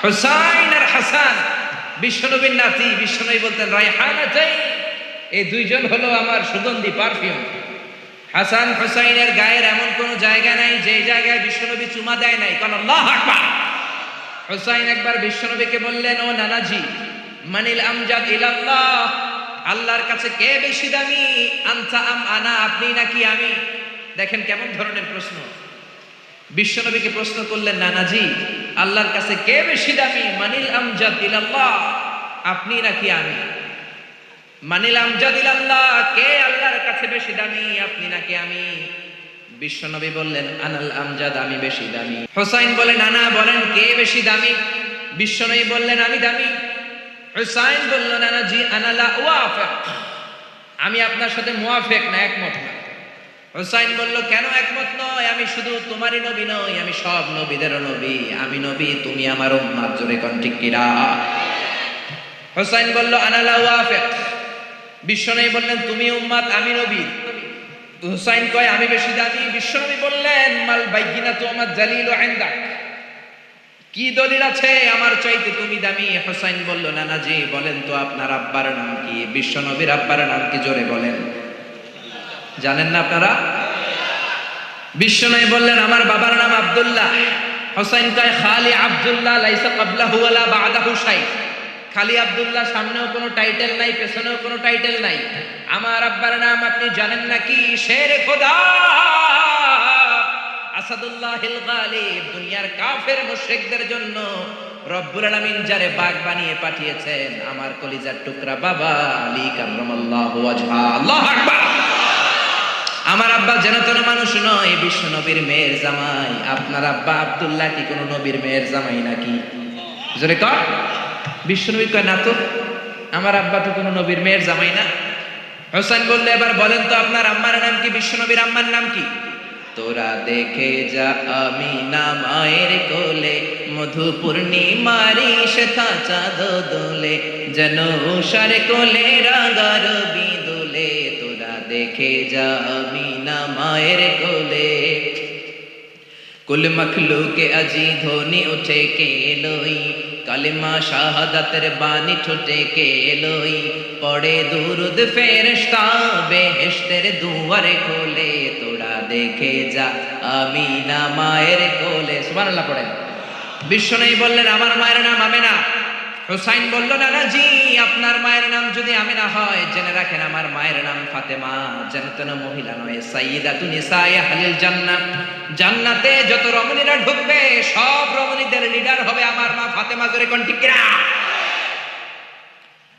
হুসাইন আর হাসান বিশ্বনবীর নাতি। বিশ্বনবী বলতেন রায়হানাতাইন, এই দুইজন হলো আমার সুগন্ধি পারফিউম। হাসান হুসাইনের গায়ের এমন কোন জায়গা নাই যে জায়গায় বিশ্বনবী চুমা দেয় নাই। কারণ আল্লাহু আকবার। হুসাইন একবার বিশ্বনবীকে বললেন, ও নানাজি, মানিল আমজাদ ইলাল্লাহ, আল্লাহর কাছে কে বেশি দামি? আনতা আম আনা, আপনি নাকি আমি? দেখেন কেমন ধরনের প্রশ্ন। বিশ্বনবীকে প্রশ্ন করলেন, নানাজি, আল্লাহর কাছে কে বেশি দামি? মানিল আমজাদ ইলাল্লাহ, আপনি নাকি আমি? মানিল আমজাদ ইলাল্লাহ, কে আল্লাহর কাছে বেশি দামি, আপনি নাকি আমি? বিশ্বনবী বললেন, আনাল আমজাদ, আমি বেশি দামি। হুসাইন বলে, নানা বলেন কে বেশি দামি? বিশ্বনবী বললেন, আমি দামি। হুসাইন বলল, নানাজি আনা লা ওয়াফিক, আমি আপনার সাথে মুওয়াফিক না, একমত না। হুসাইন বলল, কেন একমত নয়? আমি শুধু তোমারই নবী নই, আমি সব নবীদের নবী। আমি নবী, তুমি আমার উম্মত। জোরে কোন ঠিক কিনা? হুসাইন বলল, আনা লা ওয়াফিক। বিশ্বনবী বললেন, তুমি উম্মত, আমি নবী। হুসাইন কয়, আমি বেশি দামি। বিশ্বনবী বললেন, মাল বাইয়িনাতু আমার জালিলু ইনদাক, কি দলিল আছে আমার চাইতে তুমি দামি? হুসাইন বলল, নানাজি বলেন তো আপনার আব্বার নাম কি? বিশ্বনবীর আব্বার নাম কি? জোরে বলেন। জানেন না আপনারা? বিশ্বনবী বললেন, আমার বাবার নাম আব্দুল্লাহ। হুসাইন কয়, খালি আব্দুল্লাহ, লাইসা ক্বাবলাহু ওয়ালা বা'দাহু শাই। খালি আব্দুল্লাহ, সামনেও কোনো টাইটেল নাই, পেছনেও কোনো টাইটেল নাই। আমার আব্বার নাম আপনি জানেন নাকি? শেরে খোদা, আসাদুল্লাহিল গালিব। দুনিয়ার কাফের মুশরিকদের জন্য রব্বুল আলামিন যারে বাগ বানিয়ে পাঠিয়েছেন, আমার কলিজার টুকরা বাবা আলী কাররামাল্লাহু ওয়াজহা। আল্লাহু আকবার। আমার আব্বা যেন তেন মানুষ নয়, বিশ্ব নবীর মেয়ের জামাই। আপনার আব্বা আব্দুল্লাহ কি কোনো নবীর মেয়ের জামাই নাকি? জোরে কর। বিশ্বনবী কয়, না তো, আমার আব্বা তো কোনো নবীর মেয়ের জামাই না। হুসাইন বললে, এবার বলেন তো আপনার আম্মার নাম কি? বিশ্বনবীর আম্মার নাম কি? তোরা দেখে যা আমিনা মায়ের কোলে, মধু পূর্ণিমারি শেখা চাঁদ দোলে, যেন উষার কোলে রাঙা রবি দোলে। তোরা দেখে যা আমিনা মায়ের কোলে, কুল মখলুকে আজি ধ্বনি উঠে কে লই, কালিমা শাহাদাতের বাণী ঠোঁটে কে লই, পড়ে দুরুদ ফেরেশতা বেহেশতের দুয়ারে খোলে। তোরা দেখে যা আমিনা মায়ের কোলে। সুবহানাল্লাহ পড়েন। বিশ্বনবী বললেন, আমার মায়ের নাম আমিনা। হুসাইন বলল, নানাজি আপনার মায়ের নাম যদি আমিনা হয়, জেনে রাখেন আমার মায়ের নাম ফাতেমা। যেন তেন মহিলা নয়, সাইয়্যিদাতু নিসায়ে আহলিল জান্নাহ। জান্নাতে যত রমণীরা ঢুকবে, সব রমণীদের লিডার হবে আমার মা ফাতেমা। জোরে কোন ঠিক কিনা?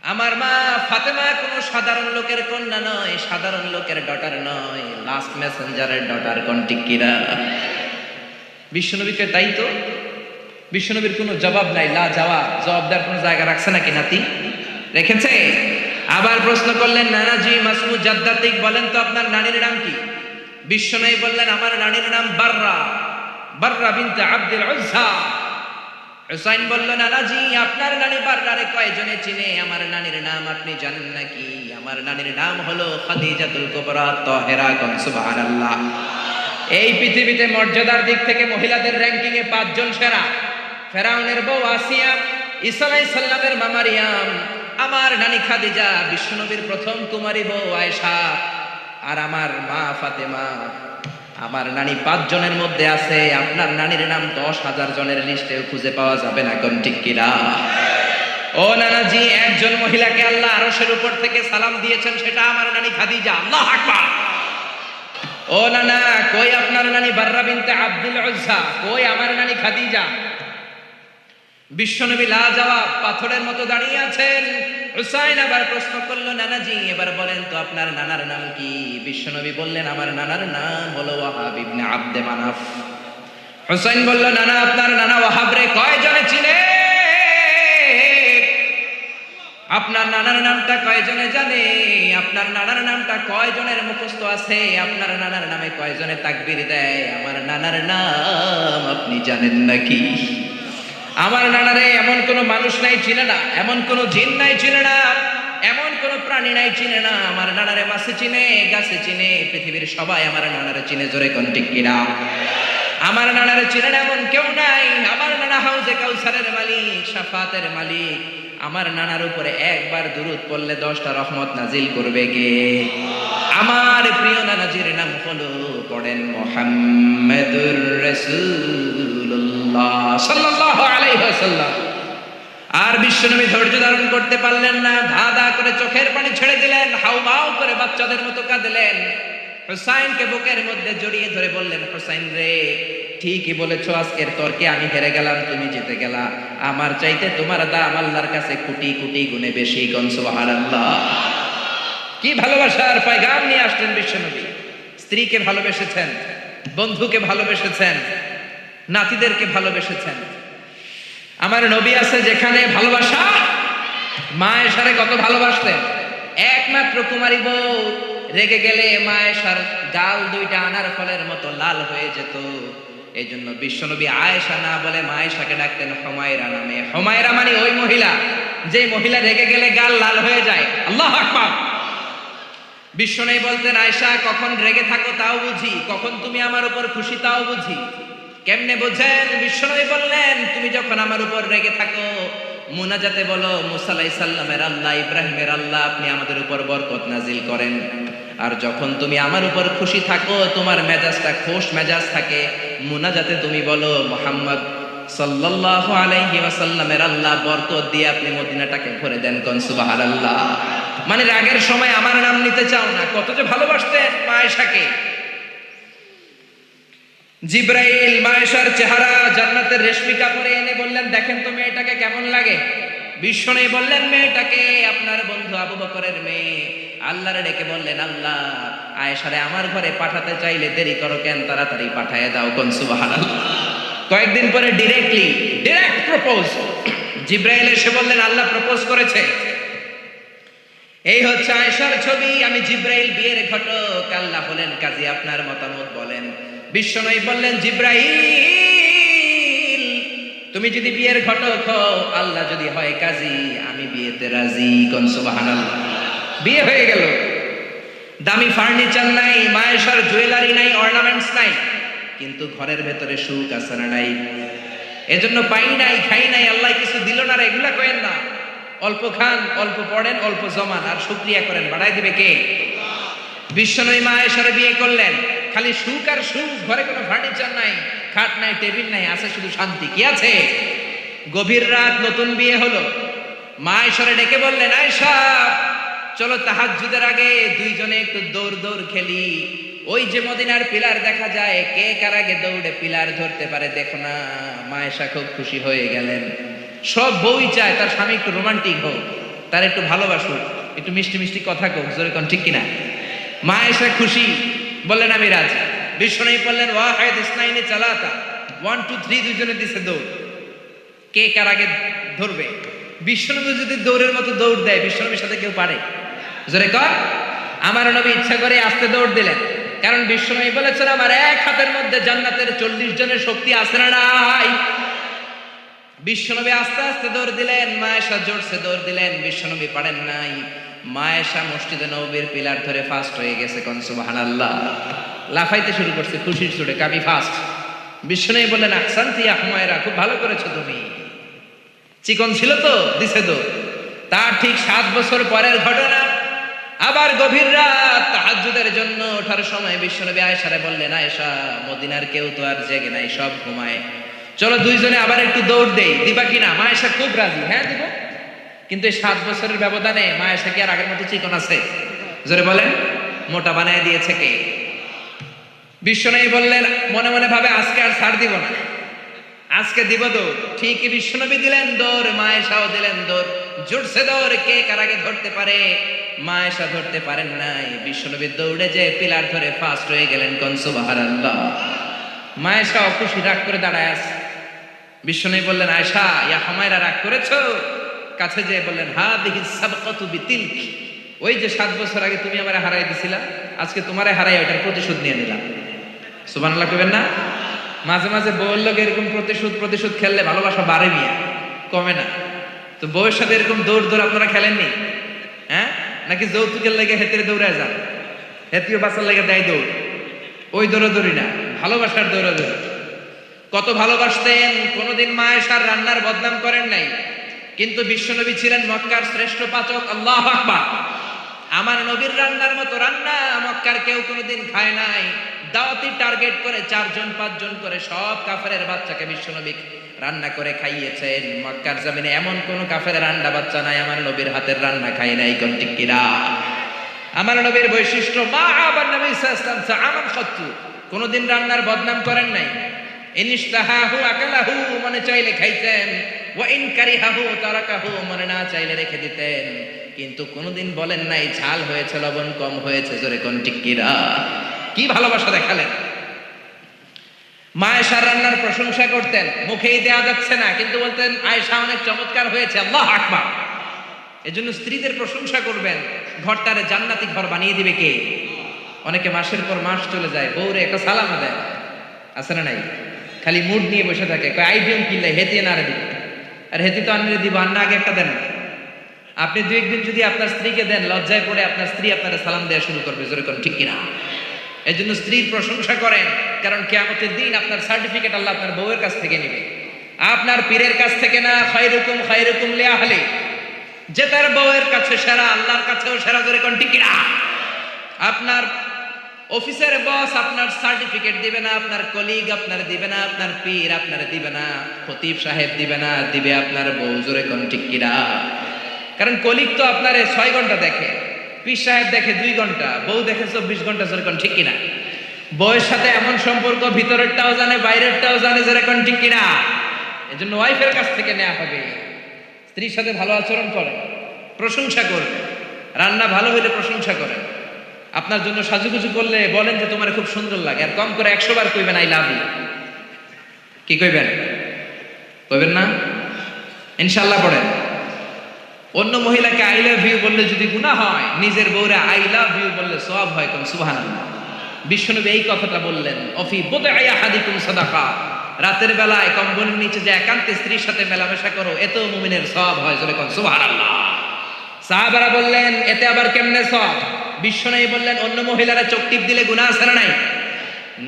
আমার মা ফাতেমা কোনো সাধারণ লোকের কন্যা নয়, সাধারণ লোকের ডটার নয়, লাস্ট মেসেঞ্জারের ডটার। কোন ঠিক কিনা? বিশ্বনবীকে তাই তো, বিশ্বনবীর কোনো জবাব নাই, লা জবাব, জবাব দেওয়ার কোনো জায়গা রাখছে নাকি নাতি? রেখেছে। আবার প্রশ্ন করলেন, নানাজি মাসমু জাদ্দাতিক, বলেন তো আপনার নানির নাম কি? বিশ্বনবী বললেন, আমার নানির নাম বাররা, বাররা বিনতে আব্দুল উজ্জা। হুসাইন বলল, নানাজি আপনার নানি বাররারে কয়জনে চিনে? আমার নানির নাম আপনি জানেন নাকি? আমার নানির নাম হলো খাদিজাতুল কুবরা তাহেরা। কোন সুবহানাল্লাহ। এই পৃথিবীতে মর্যাদার দিক থেকে মহিলাদের র‍্যাঙ্কিং এ 5 জন সেরা। ফেরাউনের বউ আসিয়া, ঈসা আলাইহিস সালামের মা মারিয়াম, আমার নানি খাদিজা, বিশ্বনবীর প্রথম কুমারী বউ আয়েশা, আর আমার মা ফাতেমা। আমার নানি 5 জনের মধ্যে আছে। আপনার নানির নাম 10,000 জনের লিস্টেও খুঁজে পাওয়া যাবে না। কোন ঠিক কিনা? ও নানাজি, একজন মহিলাকে আল্লাহ আরশের উপর থেকে সালাম দিয়েছেন, সেটা আমার নানি খাদিজা। আল্লাহু আকবার। ও নানা, কই আপনার নানি বাররা বিনতে আব্দুল উজ্জা? কই আমার নানি খাদিজা? বিশ্বনবী লা জবাব, পাথরের মতো দাঁড়িয়ে আছেন। হুসাইন আবার প্রশ্ন করলো, নানাজি এবার বলেন তো আপনার নানার নাম কি? বিশ্বনবী বললেন, আমার নানার নাম হলো ওয়াহাব ইবনে আব্দে মানাফ। হুসাইন বলল, নানা আপনার নানা ওয়াহাব রে কয়জনে চিনে? আপনার নানার নামটা কয়জনে জানে? আপনার নানার নামটা কয়জনের মুখস্থ আছে? আপনার নানার নামে কয়জনে তাকবীর দেয়? আমার নানার নাম আপনি জানেন নাকি? আমার নানারে এমন কোনো মানুষ নাই চিনে না, এমন কোনো জিন নাই চিনে না, এমন কোনো প্রাণী নাই চিনে না। আমার নানারে মাছে চিনে, গাছে চিনে, পৃথিবীর সবাই আমার নানারে চিনে। জোরে কোন ঠিক কিনা? আমার নানার চিনেন এমন কেউ নাই। আমার নানা হাউজে কাউসারের মালিক, শাফাতের মালিক। আমার নানার উপরে একবার দুরূদ পড়লে 10টা রহমত নাজিল করবে কে? আমার প্রিয় নানাজির নাম হলো, পড়েন, মুহাম্মাদুর রাসূলুল্লাহ সাল্লাল্লাহু আলাইহি ওয়াসাল্লাম। আর বিশ্বনবী ধৈর্য ধারণ করতে পারলেন না, ধা ধা করে চোখের পানি ছেড়ে দিলেন, হাউমাউ করে বাচ্চাদের মতো কাঁদলেন। হুসাইনকে বুকের মধ্যে জড়িয়ে ধরে বললেন, হুসাইন রে, ঠিকই বলেছো, আজকের তর্কে আমি হেরে গেলাম, তুমি জিতে গেলা। আমার চাইতে তোমার দাম আল্লাহর কাছে কোটি কোটি গুণে বেশি। কোন সুবহানাল্লাহ। কি ভালোবাসার পয়গাম নিয়ে আসলেন বিশ্বনবী। স্ত্রীকে ভালোবেসেছেন, বন্ধুকে ভালোবেসেছেন, নাতিদেরকে ভালোবেসেছেন। আমার নবী আছে যেখানে ভালোবাসা, মা এশারে কত ভালোবাসতেন। একমাত্র কুমারী বউ রেগে গেলে মা এশার গাল দুইটা আনার ফলের মতো লাল হয়ে যেত। এই জন্য বিশ্বনবী আয়েশা না বলে মা এশাকে ডাকতেন হুমায়রা নামে। হুমায়রা মানে ওই মহিলা, যে মহিলা রেগে গেলে গাল লাল হয়ে যায়। আল্লাহু আকবার। বিশ্বনবী বলতেন, আয়েশা, কখন রেগে থাকো তাও বুঝি, কখন তুমি আমার উপর খুশি তাও বুঝি। কেমনে বোঝেন? বিশ্বনবী বললেন, তুমি যখন আমার উপর রেগে থাকো মুনাজাতে বলো, মুসা আলাইহিস সালামের আল্লাহ, ইব্রাহিমের আল্লাহ, আপনি আমাদের উপর বরকত নাজিল করেন। আর যখন তুমি আমার উপর খুশি থাকো, তোমার মেজাজটা খোশ মেজাজ থাকে, মুনাজাতে তুমি বলো, মুহাম্মদ সাল্লাল্লাহু আলাইহি ওয়াসাল্লামের আল্লাহ বরকত দিয়ে আপনি মদিনাটাকে ভরে দেন। কোন সুবহানাল্লাহ। মানে রাগের সময় আমার নাম নিতে চাও না। কত যে ভালোবাসতেন মা আয়েশাকে। জিব্রাইল মা আয়েশার চেহারা জান্নাতের রেশমি কাপড়ে এনে বললেন, দেখেন তো মেয়েটাকে কেমন লাগে। বিশ্বনবী বললেন, মেয়েটাকে আপনার বন্ধু আবু বকরের মেয়ে। আল্লাহরে ডেকে বললেন, আল্লাহ, আয়েশারে আমার ঘরে পাঠাতে চাইলে দেরি করো কেন, তাড়াতাড়ি পাঠায় দাও। কোন সুবহানাল্লাহ। কয়েকদিন পরে ডিরেক্ট প্রপোজ। জিব্রাইল এসে বললেন, আল্লাহ প্রপোজ করেছে। এই হচ্ছে আয়েশার ছবি। আমি জিব্রাইল, বিয়ের ঘটক। আল্লাহ বলেন, কাজী আপনার মতামত বলেন। বিশ্বনবী বললেন, জিব্রাইল, তুমি যদি বিয়ের ঘটক হও, আল্লাহ যদি হয় কাজী, আমি বিয়েতে রাজি। কোন সুবহানাল্লাহ। বিয়ে হয়ে গেল। দামি ফার্নিচার নাই, মা আয়েশার জুয়েলারি নাই, অর্নামেন্টস নাই, কিন্তু ঘরের ভেতরে সুখ আছে না নাই? এজন্য পাই নাই, খাই নাই, আল্লাহ কিছু দিল না, এগুলা করেন না। অল্প খান, অল্প পড়েন, অল্প জমান, আর শুকরিয়া করেন, বাড়াই দিবে কে? বিশ্বনবী মা আয়েশারে বিয়ে করলেন। খালি সুখ আর সুখ, ঘরে কোনো ফার্নিচার নাই, খাট নাই, টেবিল নাই, আছে শুধু শান্তি। কি আছে? গভীর রাত, নতুন বিয়ে হলো। মা আয়েশারে ডেকে বললেন, আয়েশা, চলো তাহাজ্জুদের আগে দুইজনে একটু দৌড় খেলি। ওই যে মদিনার পিলার দেখা যায়, কে কার আগে দৌড়ে পিলার ধরতে পারে দেখো না। মা আয়েশা খুব খুশি হয়ে গেলেন। সব বউই চায় তার স্বামী একটু রোমান্টিক হোক, তার একটু ভালোবাসুক, একটু মিষ্টি মিষ্টি কথা কোক, জোরে কোন ঠিক কিনা? মা আয়েশা খুশি, বললেন আমি রাজি। বিশ্বনবী বললেন, ওয়াহিদ ইসনাইনি চালাতা, 1 2 3 দুইজনে দিছে দৌড়, কে কার আগে ধরবে। বিশ্বনবী যদি দৌড়ের মতো দৌড় দেয়, বিশ্বনবীর সাথে কেউ পারে? জোরে কর। আমার নবী ইচ্ছা করে আস্তে দৌড় দিলেন, কারণ বিশ্বনবী বলেছেন, আমার এক হাতের মধ্যে জান্নাতের 40 জনের শক্তি আছে না নাই? বিশ্বনবী আস্তে আস্তে দৌড় দিলেন, মা আয়েশা জোরসে দৌড় দিলেন, বিশ্বনবী পারেন নাই। মা আয়েশা মসজিদে নববীর পিলার ধরে ফাস্ট হয়ে গেছে। কোন সুবহানাল্লাহ। লাফাইতে শুরু করছে খুশির চোটে, কাবি ফাস্ট। বিশ্বনবী বললেন, আহসানতি ইয়া হুমায়রা, খুব ভালো করেছো তুমি। চিকন ছিল তো, দিছে দৌড়। তার ঠিক 7 বছর পরের ঘটনা। আবার গভীর রাত, তাহাজ্জুদের জন্য ওঠার সময় বিশ্বনবী আয়েশারে বললেন, আয়েশা, মদিনার কেউ তো আর জেগে নাই, সব ঘুমায়, চলো দুইজনে আবার একটু দৌড় দেই, দিবা কিনা? মা আয়েশা খুব রাজি, হ্যাঁ দিব। কিন্তু এই 7 বছরের ব্যবধানে মা আয়েশা কি আর আগের মতো চিকন আছে? জোরে বলেন। মোটা বানায় দিয়েছে কে? বিশ্বনবী বললেন, মনে মনে ভাবে, আজকে আর ছাড় দিব না, আজকে দিব দৌড়। ঠিকই বিশ্বনবী দিলেন দৌড়, মা আয়েশাও দিলেন দৌড়। জোরসে দৌড়, কে কার আগে ধরতে পারে? মা আয়েশা ধরতে পারেন নাই। বিশ্বনবী দৌড়ে যে পিলার ধরে ফাস্ট হয়ে গেলেন। কোন সুবহানাল্লাহ। মা আয়েশা অখুশি, রাগ করে দাঁড়ায় আছে। বিশ্বনবী বললেন, আয়েশা, ইয়া হুমায়রা, রাগ করেছো? কাছে যেয়ে বললেন, হাদিহি সাবকাতু বিতিলক, ওই যে 7 বছর আগে তুমি আমারে হারাই দিছিলা, আজকে তোমারে হারাই ওটার প্রতিশোধ নিয়ে নিলাম। সুবহানাল্লাহ কইবেন না? মাঝে মাঝে বউয়ের লোক এরকম প্রতিশোধ খেললে ভালোবাসা বাড়ে মিয়া, কমে না। তো বউয়ের সাথে এরকম দৌড় আপনারা খেলেননি? হ্যাঁ, নাকি যৌতুকের লেগে হেতের দৌড়ায় যান, হেতিও বাঁচার লেগে দেয় দৌড়? ওই দৌড়াদৌড়ি না, ভালোবাসার দৌড়াদৌড়ি। কত ভালোবাসতেন, কোনোদিন মা আয়েশার রান্নার বদনাম করেন নাই। কিন্তু বিশ্বনবী ছিলেন মক্কার শ্রেষ্ঠ পাচক। আল্লাহু আকবার। আমার নবীর রান্নার মতো রান্না মক্কার কেউ কোনোদিন খায় নাই। দাওয়াতি টার্গেট করে 4 জন 5 জন করে সব কাফেরের বাচ্চাকে বিশ্বনবী রান্না করে খাইয়েছেন। মক্কার জমিনে এমন কোন কাফেরের রান্না বাচ্চা নাই আমার নবীর হাতের রান্না খায় নাই। কোন ঠিক কিনা? আমার নবীর বৈশিষ্ট্য মা আবার নবী সাল্লাল্লাহু আলাইহি ওয়াসাল্লাম আমন খাতু, কোনদিন রান্নার বদনাম করেন নাই। ইনশতাহাহু আকালাহু, মনে চাইলে খাইতেন, ওয়া ইন কারিহাহু তারাকাহু, মনে না চাইলে রেখে দিতেন। কিন্তু কোনদিন বলেন নাই ঝাল হয়েছে, লবণ কম হয়েছে। জোরে কোন ঠিক কিনা? কি ভালোবাসা দেখালেন। মা আয়েশার রান্নার প্রশংসা করতেন, মুখেই দেয়া যাচ্ছে না, কিন্তু বলতেন আয়েশা অনেক চমৎকার হয়েছে। আল্লাহু আকবার। এজন্য স্ত্রীদের প্রশংসা করবেন, ঘরটারে জান্নাতি ঘর বানিয়ে দিবে কে? অনেকে মাসের পর মাস চলে যায়, বউরে একটা সালাম দেয়, আছে না নাই? খালি মুড নিয়ে বসে থাকে, কয় আইডিয়াম কিনলে হেতি না রে দিব, আর হেতি তো আনলে দিব, আন্না আগে একটা দেন না। আপনি 2 একদিন যদি আপনার স্ত্রীকে দেন, লজ্জায় পড়ে আপনার স্ত্রী আপনার সালাম দেওয়া শুরু করবে। জোরে কোন ঠিক কিনা? এই জন্য স্ত্রীর প্রশংসা করেন, কারণ কিয়ামতের দিন আপনার সার্টিফিকেট আল্লাহ আপনার বউয়ের কাছ থেকে নেবে, আপনার পীরের কাছ থেকে না। খায়রুকুম খায়রুকুম লিআহলি, যে তার বউয়ের কাছে সেরা, আল্লাহর কাছেও সেরা। জোরে কোন ঠিক কিনা? আপনার অফিসের বস আপনার সার্টিফিকেট দিবে না, আপনার কলিগ আপনার দিবে না, আপনার পীর আপনার দিবে না, খতিব সাহেব দিবে না, দিবে আপনার বউ। জোরে কোন ঠিক কিনা? কারণ কলিগ তো আপনার 6 ঘন্টা দেখে, পীর সাহেব দেখে 2 ঘন্টা, বউ দেখে 24 ঘন্টা। জোরে কোন ঠিক কিনা? বউয়ের সাথে এমন সম্পর্ক, ভিতরেরটাও জানে বাইরেরটাও জানে। জোরে কোন ঠিক কিনা? এজন্য ওয়াইফের কাছ থেকে নেওয়া হবে। স্ত্রীর সাথে ভালো আচরণ করেন, প্রশংসা করবেন, রান্না ভালো হইলে প্রশংসা করেন। আপনার জন্য সাজুগুজু করলে বলেন যে তোমার খুব সুন্দর লাগে, আর কম করে 100 বার কইবেন আই লাভ ইউ। কি কইবেন? কইবেন না? ইনশাআল্লাহ পড়েন। অন্য মহিলাকে আই লাভ ইউ বললে যদি গুনাহ হয়, নিজের বউরে আই লাভ ইউ বললে সওয়াব হয়। কোন সুবহানাল্লাহ। বিশ্বনবী এই কথাটা বললেন, অফি বুদআই আহাদিকুম সাদাকা, রাতের বেলায় কম্বলের নিচে যে একান্তে স্ত্রীর সাথে মেলামেশা করো, এতেও মুমিনের সওয়াব হয়। জোরে কোন সুবহানাল্লাহ। সাহাবারা বললেন এতে আবার কেমনে সওয়াব? বিশ্বনবী বললেন অন্য মহিলারা চোখ টিপ দিলে গুনাহ আছে না নাই?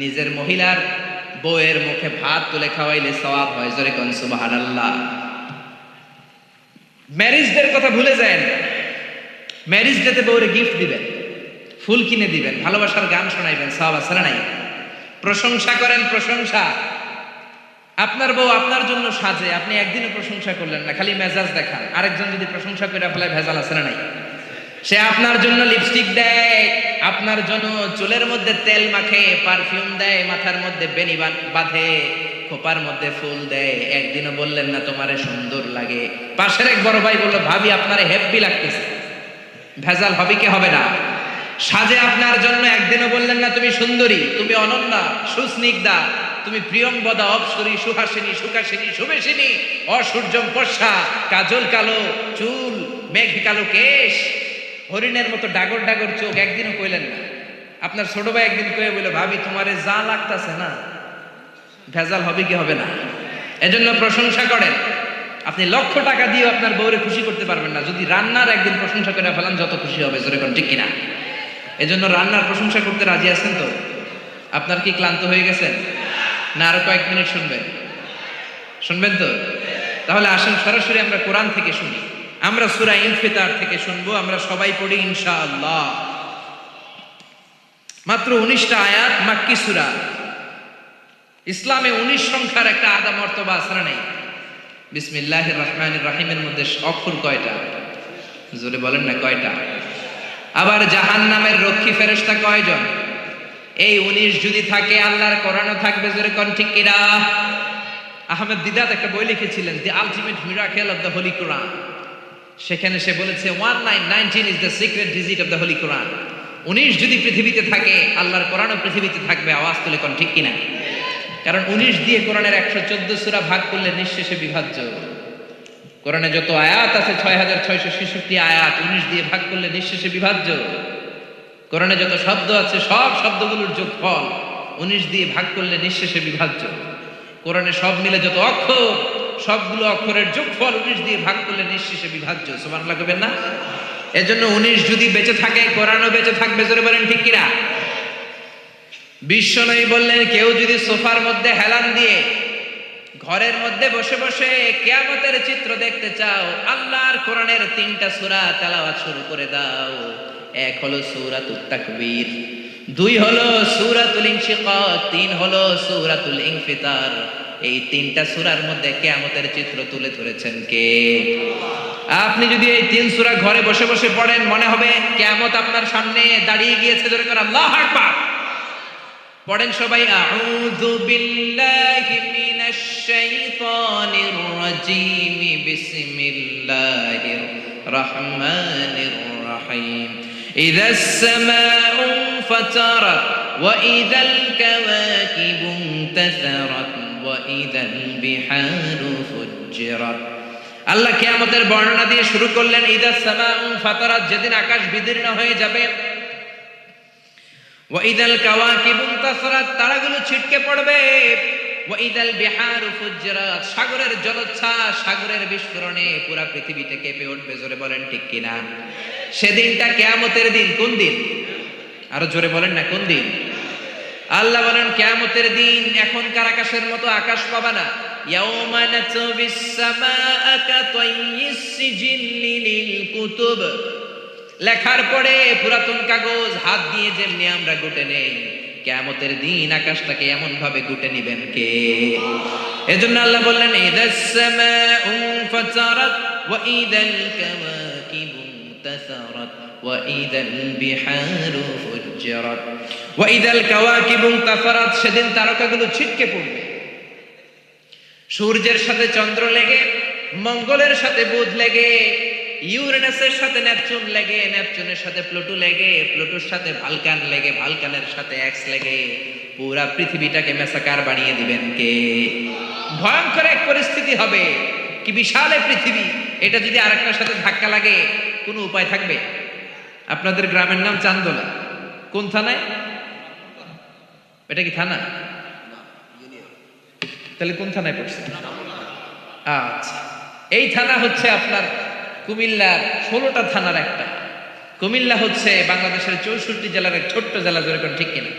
নিজের মহিলার বউয়ের মুখে ভাত তুলে খাওয়াইলে সওয়াব হয়। জোরে কোন সুবহানাল্লাহ। ম্যারেজ ডের কথা ভুলে যায় না। ম্যারেজ ডেতে বউরে গিফট দিবেন, ফুল কিনে দিবেন, ভালোবাসার গান শোনাইবেন, সওয়াব আছে না নাই? প্রশংসা করেন, প্রশংসা। আপনার বউ আপনার জন্য সাজে, আপনি একদিনও প্রশংসা করলেন না, খালি মেজাজ দেখান। আরেকজন যদি প্রশংসা করে ফেলায়, ভেজাল আছে না নাই? সে আপনার জন্য লিপস্টিক দেয়, আপনার জন্য চুলের মধ্যে তেল মাখে, পারফিউম দেয়, মাথার মধ্যে বেনি বাঁধে, খোপার মধ্যে ফুল দেয়, একদিনও বললেন না তোমারে সুন্দর লাগে। পাশের এক বড় ভাই বলল ভাবি আপনারে হেব্বি লাগতেছে, ভেজাল হবে কি হবে না? সাজে আপনার জন্য, একদিনও বললেন না তুমি সুন্দরী, তুমি অনন্যা, সুস্নিগ্ধা, তুমি প্রিয়ংবদা, অপসরী, সুহাসিনী, সুকাসিনী, সুবেশিনী, অসূর্যম পর্ষা, কাজল কালো চুল, মেঘ কালো কেশ, হরিণের মতো ডাগর ডাগর চোখ, একদিনও কইলেন না। আপনার ছোট ভাই একদিন কয়ে বলে ভাবি তোমারে যা লাগতাছে না, ভেজাল হবে কি হবে না? এজন্য প্রশংসা করেন। আপনি লক্ষ টাকা দিয়ে আপনার বউরে খুশি করতে পারবেন না, যদি রান্নার একদিন প্রশংসা করে ফেলান যত খুশি হবে। জোরে কোন ঠিক কিনা? এজন্য রান্নার প্রশংসা করতে রাজি আছেন তো? আপনার কি ক্লান্ত হয়ে গেছেন না আরো কয়েক মিনিট শুনবেন? শুনবেন তো? তাহলে আসেন সরাসরি আমরা কোরআন থেকে শুনি। আমরা সূরা ইনফিতার থেকে শুনবো। আমরা সবাই পড়ি ইনশাআল্লাহ। মাত্র 19টা আয়াত, মাক্কি সূরা। ইসলামে 19 সংখ্যার একটা আদা মর্তবা আছে না নাই? বিসমিল্লাহির রহমানির রহিমের মধ্যে অক্ষর কয়টা? জোরে বলেন না কয়টা? আবার জাহান্নামের রক্ষী ফেরেশতা কয়জন? এই 19 যদি থাকে আল্লাহর কোরআনও থাকবে। জোরে কোন ঠিক কিনা? আহমেদ দিদাত একটা বই লিখেছিলেন, the ultimate miracle of the Holy Quran. সেখানে সে বলেছে 1919 is the secret digit of the Holy Quran. 19 যদি পৃথিবীতে থাকে আল্লাহর কোরআনও পৃথিবীতে থাকবে। আওয়াজ তুলে কোন ঠিক কিনা? কারণ 19 দিয়ে কোরআনের 114 সূরা ভাগ করলে নিঃশেষে বিভাজ্য। কোরআনে যত আয়াত আছে 6666 আয়াত, 19 দিয়ে ভাগ করলে নিঃশেষে বিভাজ্য। কোরআনে যত শব্দ আছে সব শব্দগুলোর যোগফল 19 দিয়ে ভাগ করলে নিঃশেষে বিভাজ্য। কোরআনে সব মিলে যত অক্ষর, সবগুলো অক্ষরের যোগফল 19 দিয়ে ভাগ করলে নিঃশেষে বিভাজ্য। সুবহানাল্লাহ কইবেন না? এজন্য 19 যদি বেঁচে থাকে কোরআনও বেঁচে থাকবে। জোরে বলেন ঠিক কিনা? বিশ্বনবী বললেন কেউ যদি সোফার মধ্যে হেলান দিয়ে ঘরের মধ্যে বসে বসে কিয়ামতের চিত্র দেখতে চাও, আল্লাহর কোরআনের 3টা সূরা তেলাওয়াত শুরু করে দাও। এক হলো সূরাতুত তাকবীর, 2 হলো সূরাতুল ইনশিকাক, 3 হলো সূরাতুল ইনফিতার। এই 3টা সূরার মধ্যে কিয়ামতের চিত্র তুলে ধরেছেন কে? আপনি যদি এই 3 সূরা ঘরে বসে বসে পড়েন, মনে হবে কিয়ামত আপনার সামনে দাঁড়িয়ে গিয়েছে। জোরে করে আল্লাহু আকবার পড়েন সবাই। আউযু বিল্লাহি মিনাশ শাইতানির রাজীম, বিসমিল্লাহির রহমানির রহিম। ইযাস সামাউ ফাতারাত ওয়া ইযাল কাওয়াকিবু ইনতাসারাত ওয়া ইযাল বিহারু ফুজ্জিরাত। আল্লাহ কিয়ামতের বর্ণনা দিয়ে শুরু করলেন, ইযাস সামাউ ফাতারাত, যেদিন আকাশ বিদীর্ণ হয়ে যাবে, ওয়া ইযাল কাওয়াকিবু ইনতাসারাত, তারাগুলো ছিটকে পড়বে, ওয়া ইযাল বিহারু ফুজ্জিরাত, সাগরের জলোচ্ছ্বাস, সাগরের বিস্ফোরণে পুরো পৃথিবীটা কেঁপে উঠবে। জোরে বলেন ঠিক কিনা? সেদিনটা কিয়ামতের দিন। কোন দিন? আরো জোরে বলেন না, কোন দিন? আল্লাহ বলেন কিয়ামতের দিন এখনকার আকাশের মতো আকাশ পাবা না। ইয়াউমা নাতবিস সামাআ কাতাইয়িস সিজিল্লি লিল কুতুব, লেখার পরে পুরাতন কাগজ হাত দিয়ে যেমনি আমরা গুটে নেই, কিয়ামতের দিন আকাশটাকে এমন ভাবে গুটে নিবেন কে? এজন্য আল্লাহ বললেন, ইযাস সামাউ ফাতারাত ওয়া ইযাল কাওয়াকিবু ইনতাসারাত ওয়া ইযাল বিহারু ফুজ্জিরাত ওয়া ইযাল কাওয়াকিবু ইনতাসারাত, সেদিন তারকাগুলো ছিটকে পড়বে। সূর্যের সাথে চন্দ্র লেগে, মঙ্গলের সাথে বুধ লেগে, ইউরেনাসের সাথে নেপচুন লেগে, নেপচুনের সাথে প্লুটো লেগে, প্লুটোর সাথে ভালকান লেগে, ভালকানের সাথে এক্স লেগে পুরা পৃথিবীটাকে মেসাকার বানিয়ে দিবেন কে? ভয়ঙ্কর এক পরিস্থিতি হবে। কি বিশাল এই পৃথিবী, এটা যদি আরেকটার সাথে ধাক্কা লাগে কোনো উপায় থাকবে? আপনাদের গ্রামের নাম চান্দোলা, কোন থানায়? এটা কি থানা? তাহলে কোন থানায় পড়ছে? আচ্ছা, এই থানা হচ্ছে আপনার কুমিল্লার 16টা থানার একটা। কুমিল্লা হচ্ছে বাংলাদেশের 64 জেলার এক ছোট্ট জেলা। জোরে কোন ঠিক কিনা?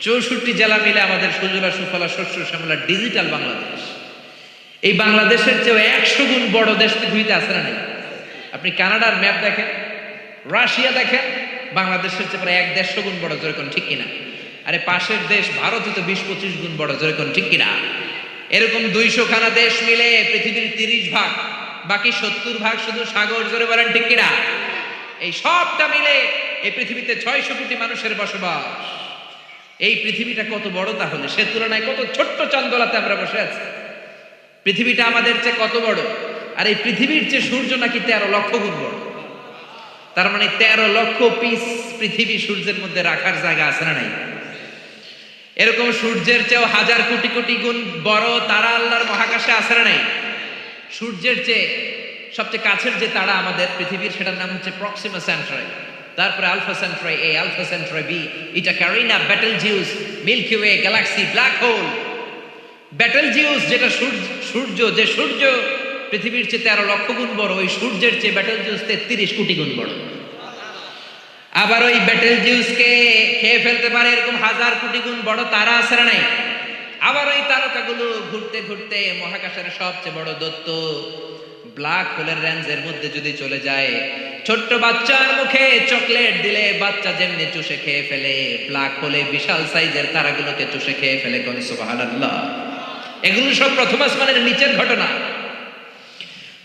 64 জেলা মিলে আমাদের সুজলা সুফলা শস্য শ্যামলা ডিজিটাল বাংলাদেশ। এই বাংলাদেশের চেয়ে 100 গুণ বড় দেশ পৃথিবীতে আছে না নেই? আপনি কানাডার ম্যাপ দেখেন, রাশিয়া দেখেন, বাংলাদেশের চেয়ে প্রায় 1-150 গুণ বড়। জোরে কোন ঠিক কিনা? আরে পাশের দেশ ভারতই তো 20-25 গুণ বড়। জোরে কোন ঠিক কিনা? এরকম 200 খানা দেশ মিলে পৃথিবীর 30 ভাগ, বাকি 70 ভাগ শুধু সাগর। জোরে বলেন ঠিক কিনা? এই সবটা মিলে এই পৃথিবীতে 600 কোটি মানুষের বসবাস। এই পৃথিবীটা কত বড় তাহলে? সে তুলনায় কত ছোট্ট চান্দোলাতে আমরা বসে আছি। পৃথিবীটা আমাদের চেয়ে কত বড়, আর এই পৃথিবীর চেয়ে সূর্য নাকি 13 লক্ষ গুণ বড়। তার মানে 13 লক্ষ পিস পৃথিবী সূর্যের মধ্যে রাখার জায়গা আছে না নাই? এরকম সূর্যের চেয়েও 1000 কোটি কোটি গুণ বড় তারা আল্লাহর মহাকাশে আছে না নাই? সূর্যের চেয়ে সবচেয়ে কাছের যে তারা আমাদের পৃথিবীর, সেটার নাম হচ্ছে প্রক্সিমা সেন্ট্রাই, তারপরে Alpha Centauri A, Alpha Centauri B, Eta Carinae, Betelgeuse, Milky Way, galaxy, black hole. Betelgeuse যেটা সূর্য, যে সূর্য পৃথিবীর চেয়ে 13 লক্ষ গুণ বড়, ওই সূর্যের চেয়ে বেটেলজিউস 33 কোটি গুণ বড়। আবার ওই বেটেলজিউসকে খেয়ে ফেলতে পারে এরকম 1000 কোটি গুণ বড় তারা আছে না নাই? আবার ওই তারকাগুলো ঘুরতে ঘুরতে মহাকাশের সবচেয়ে বড় দৈত্য ব্ল্যাক হোলের রেঞ্জের মধ্যে যদি চলে যায়, ছোট্ট বাচ্চার মুখে চকলেট দিলে বাচ্চা যেমনি চুষে খেয়ে ফেলে, ব্ল্যাক হোলে বিশাল সাইজের তারাগুলোকে চুষে খেয়ে ফেলে। কোন সুবহানাল্লাহ। এগুলো সব প্রথম আসমানের নিচের ঘটনা।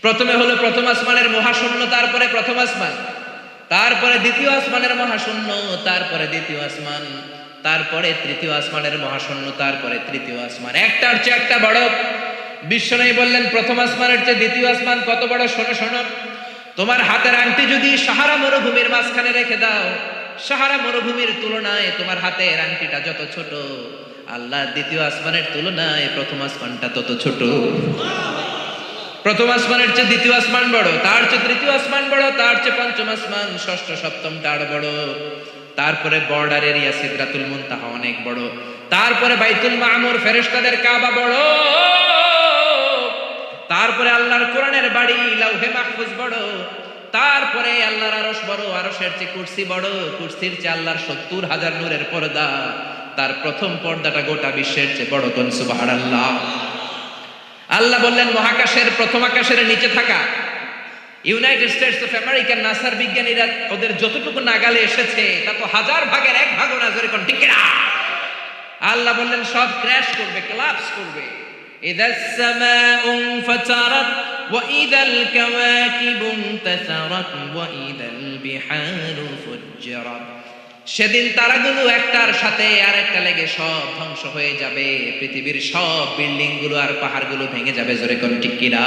প্রথমে হলো প্রথম আসমানের মহাশূন্য, তারপরে প্রথম আসমান, তারপরে দ্বিতীয় আসমানের মহাশূন্য, তারপরে দ্বিতীয় আসমান, তারপরে তৃতীয় আসমানের মহাশূন্য, তারপরে তৃতীয় আসমান। একটার চেয়ে একটা বড়। বিশ্বনবী বললেন প্রথম আসমানের চেয়ে দ্বিতীয় আসমান কত বড়? শোনো শোনো, তোমার হাতের আংটি যদি সাহারা মরুভূমির মাঝখানে রেখে দাও, সাহারা মরুভূমির তুলনায় তোমার হাতের আংটিটা যত ছোট, আল্লাহ দ্বিতীয় আসমানের তুলনায় প্রথম আসমানটা তত ছোট। প্রথম আসমানের চেয়ে দ্বিতীয় আসমান বড়, তার চেয়ে তৃতীয় আসমান বড়, তার চেয়ে পঞ্চম আসমান, ষষ্ঠ সপ্তমটা আরো বড়, তারপরে বর্ডার এরিয়া সিদরাতুল মুনতাহা অনেক বড়, তারপরে বাইতুল মামুর ফেরেশতাদের কাবা বড়, তারপরে আল্লাহর কোরআনের বাড়ি লাউহে মাহফুজ বড়, তারপরে আল্লাহর আরশ বড়, আরশের চেয়ে কুরসি বড়, কুরসির চেয়ে আল্লাহর 70,000 নূরের পর্দা, তার প্রথম পর্দাটা গোটা বিশ্বের চেয়ে বড়। কোন সুবহানাল্লাহ। আল্লাহ বললেন মহাকাশের প্রথম আকাশের নিচে থাকা ইউনাইটেড স্টেটস অফ আমেরিকার নাসার বিজ্ঞানীরা ওদের যতটুকু নাগালে এসেছে তা তো 1000 ভাগের 1 ভাগও না, জোরে কোন ঠিক না? আল্লাহ বললেন সব ক্র্যাশ করবে, কোলাপস করবে। ইদাস সামাউ ফাতারাত ওয়া ইদাল কাওয়াকিবু ইনতাসারাত ওয়া ইদাল বিহারু ফুজ্জিরাত। সেদিন তারাগুলো একটার সাথে আরেকটা লেগে সব ধ্বংস হয়ে যাবে, পৃথিবীর সব বিল্ডিং গুলো আর পাহাড়গুলো ভেঙে যাবে, জোরে কোন ঠিক কিনা?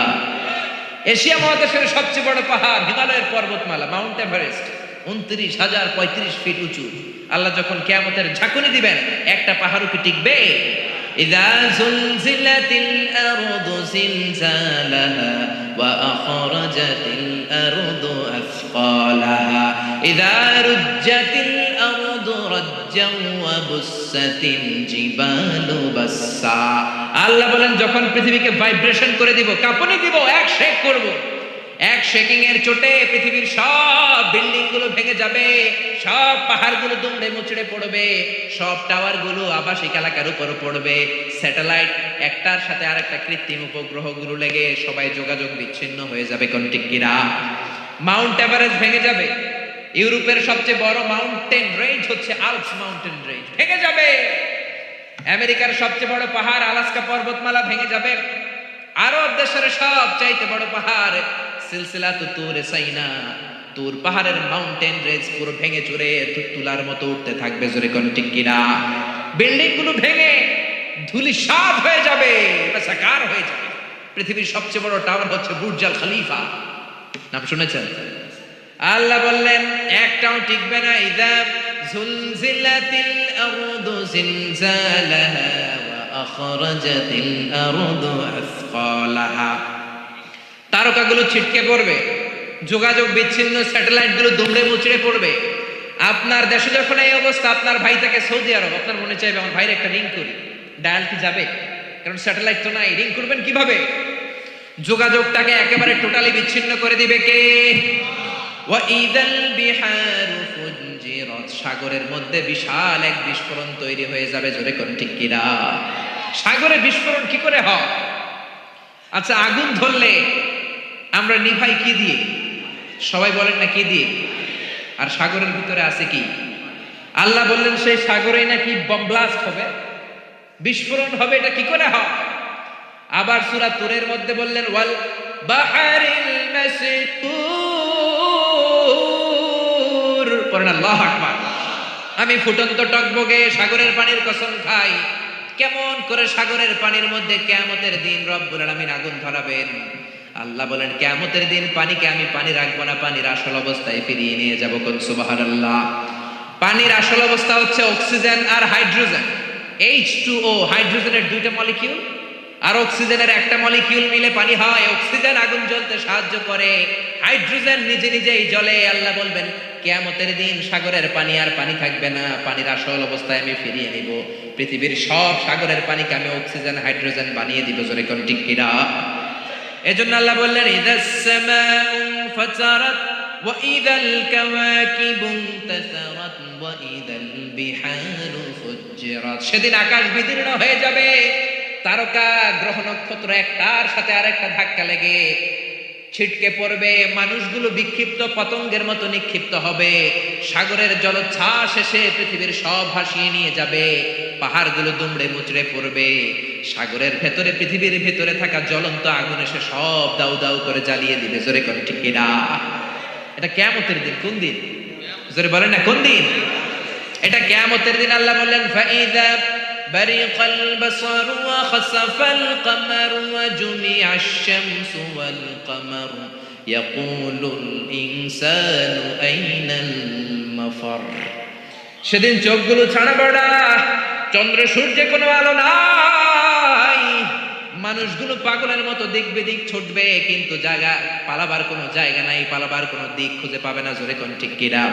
এশিয়া মহাদেশের সবচেয়ে বড় পাহাড় হিমালয়ের পর্বতমালা মাউন্ট এভারেস্ট 29,035 ফিট উঁচু। আল্লাহ যখন কিয়ামতের ঝাঁকুনি দিবেন একটা পাহাড়ও কি টিকবে? ইযা যুলজিলাতিল আরদু জিলজালাহা ওয়া আখরাজাতিল আরদু আসকালাহা ইযা রুজ্জাতিল আরদু রাজ্জান ওয়া বুসাতিল জিবালু বাসসা। আল্লাহ বলেন যখন পৃথিবীকে ভাইব্রেশন করে দিব, কাঁপুনি দিব, এক শেক করব, এক শেকিং এর চোটে পৃথিবীর সব বিল্ডিং গুলো ভেঙে যাবে, সব পাহাড় গুলো দুমড়ে মুচড়ে পড়বে, সব টাওয়ার গুলো আবাসিক এলাকার উপর পড়বে, স্যাটেলাইট একটার সাথে আরেকটা কৃত্রিম উপগ্রহ গুলো লেগে সবাই যোগাযোগ বিচ্ছিন্ন হয়ে যাবে, কোন ঠিক কিনা? মাউন্ট এভারেস্ট ভেঙে যাবে। ইউরোপের সবচেয়ে বড় মাউন্টেন রেঞ্জ হচ্ছে আল্পস মাউন্টেন রেঞ্জ, ভেঙে যাবে। আমেরিকার সবচেয়ে বড় পাহাড় আলাস্কা পর্বতমালা ভেঙে যাবে। আরব দেশের সবচাইতে বড় পাহাড় সিলসিলাতু তুর সাইনা, তুর পাহাড়ের মাউন্টেন রেঞ্জ পুরো ভেঙে চুরে তুলার মতো উঠতে থাকবে, জোরে কোন ঠিক কিনা? বিল্ডিং গুলো ভেঙে ধূলিসাৎ হয়ে যাবে, সাকার হয়ে যাবে। পৃথিবীর সবচেয়ে বড় টাওয়ার হচ্ছে বুর্জ আল খলিফা, নাম শুনেছেন? আল্লাহ বললেন একটাও টিকবে না। ইযা যুলজিলাতিল আরদু জিলজালাহা ওয়া আখরাজাতিল আরদু আসকালাহা। তারকাগুলো ছিটকে পড়বে, যোগাযোগ বিচ্ছিন্ন, স্যাটেলাইট গুলো দুমড়ে মুচড়ে পড়বে। আপনার দেশে যখন এই অবস্থা, আপনার ভাই থাকে সৌদি আরব, আপনার মনে চাইবে আমার ভাইয়ের একটা রিং করি, ডায়াল কি যাবে? কারণ স্যাটেলাইট তো নাই, রিং করবেন কিভাবে? যোগাযোগটাকে একেবারে টোটালি বিচ্ছিন্ন করে দিবে কে? ওয়া ইদাল বিহারু ফুজ্জিরাত। সাগরের মধ্যে বিশাল এক বিস্ফোরণ তৈরি হয়ে যাবে, জোরে কোন ঠিক কিনা? সাগরে বিস্ফোরণ কি করে হয়? আচ্ছা, আগুন ধরলে আমরা নিভাই কি দিয়ে? সবাই বলেন না কি দিয়ে? আর সাগরের ভিতরে আছে কি? আল্লাহ বললেন সেই সাগরেই নাকি বম ব্লাস্ট হবে, বিস্ফোরণ হবে। এটা কি করে হয়? আবার সূরা তুরের মধ্যে বললেন ওয়াল বাহারিল মাসজুর। পড়েন আল্লাহু আকবার। আমি ফুটন্ত টকবগে সাগরের পানির কসম খাই, কেমন করে সাগরের পানির মধ্যে কিয়ামতের দিন রব্বুল আলামিন আগুন ধরাবেন। আল্লাহ বলেন কিয়ামতের দিন পানিকে আমি পানি রাখবো না, পানির আসল অবস্থায় ফিরিয়ে নিয়ে যাব। কোন সুবহানাল্লাহ। পানির আসল অবস্থা হচ্ছে অক্সিজেন আর হাইড্রোজেন, H2O, হাইড্রোজেনের দুইটা মলিকিউল আর অক্সিজেনের একটা মলিকিউল মিলে পানি হয়। অক্সিজেন আগুন জ্বলতে সাহায্য করে, হাইড্রোজেন নিজে নিজেই জ্বলে। আল্লাহ বলবেন কিয়ামতের দিন সাগরের পানি আর পানি থাকবে না, পানির আসল অবস্থায় আমি ফিরিয়ে নিব। পৃথিবীর সব সাগরের পানিকে আমি অক্সিজেন হাইড্রোজেন বানিয়ে দিব, জোরে কোন ঠিক কিনা? এজন্য আল্লাহ বললেন ইদাস সামাউ ফাতারাত ওয়া ইদাল কাওয়াকিবু ইনতাসারাত ওয়া ইদাল বিহারু ফুজ্জিরাত। সেদিন আকাশ বিদীর্ণ হয়ে যাবে, তারকা গ্রহ নক্ষত্র একটার সাথে আরেকটা ধাক্কা লেগে ছিটকে পড়বে, মানুষগুলো বিক্ষিপ্ত পতঙ্গের মতো নিক্ষিপ্ত হবে, সাগরের জলোচ্ছ্বাস এসে পৃথিবীর সব ভাসিয়ে নিয়ে যাবে, পাহাড়গুলো দুমড়ে মুচড়ে পড়বে, সাগরের ভেতরে পৃথিবীর ভেতরে থাকা জ্বলন্ত আগুন এসে সব দাউ দাউ করে জ্বালিয়ে দিবে, জোরে কোন ঠিক কিনা? এটা কিয়ামতের দিন। কোন দিন? জোরে বলেন না কোন দিন? এটা কিয়ামতের দিন। আল্লাহ বললেন ফাইযা বারিকাল বাসারু ওয়া খাসাফাল কামারু ওয়া জুমিআশ শামসু ওয়াল কামারু ইয়াকুলুল ইনসানু আইনাল মাফার। সেদিন চোখগুলো ছানা বড়া, চন্দ্র সূর্যে কোনো আলো নাই, মানুষগুলো পাগলের মতো দিক বিদিক ছুটবে, কিন্তু জায়গা পালাবার কোনো জায়গা নাই, পালাবার কোনো দিক খুঁজে পাবে না, জোরে কোন ঠিক কিনা?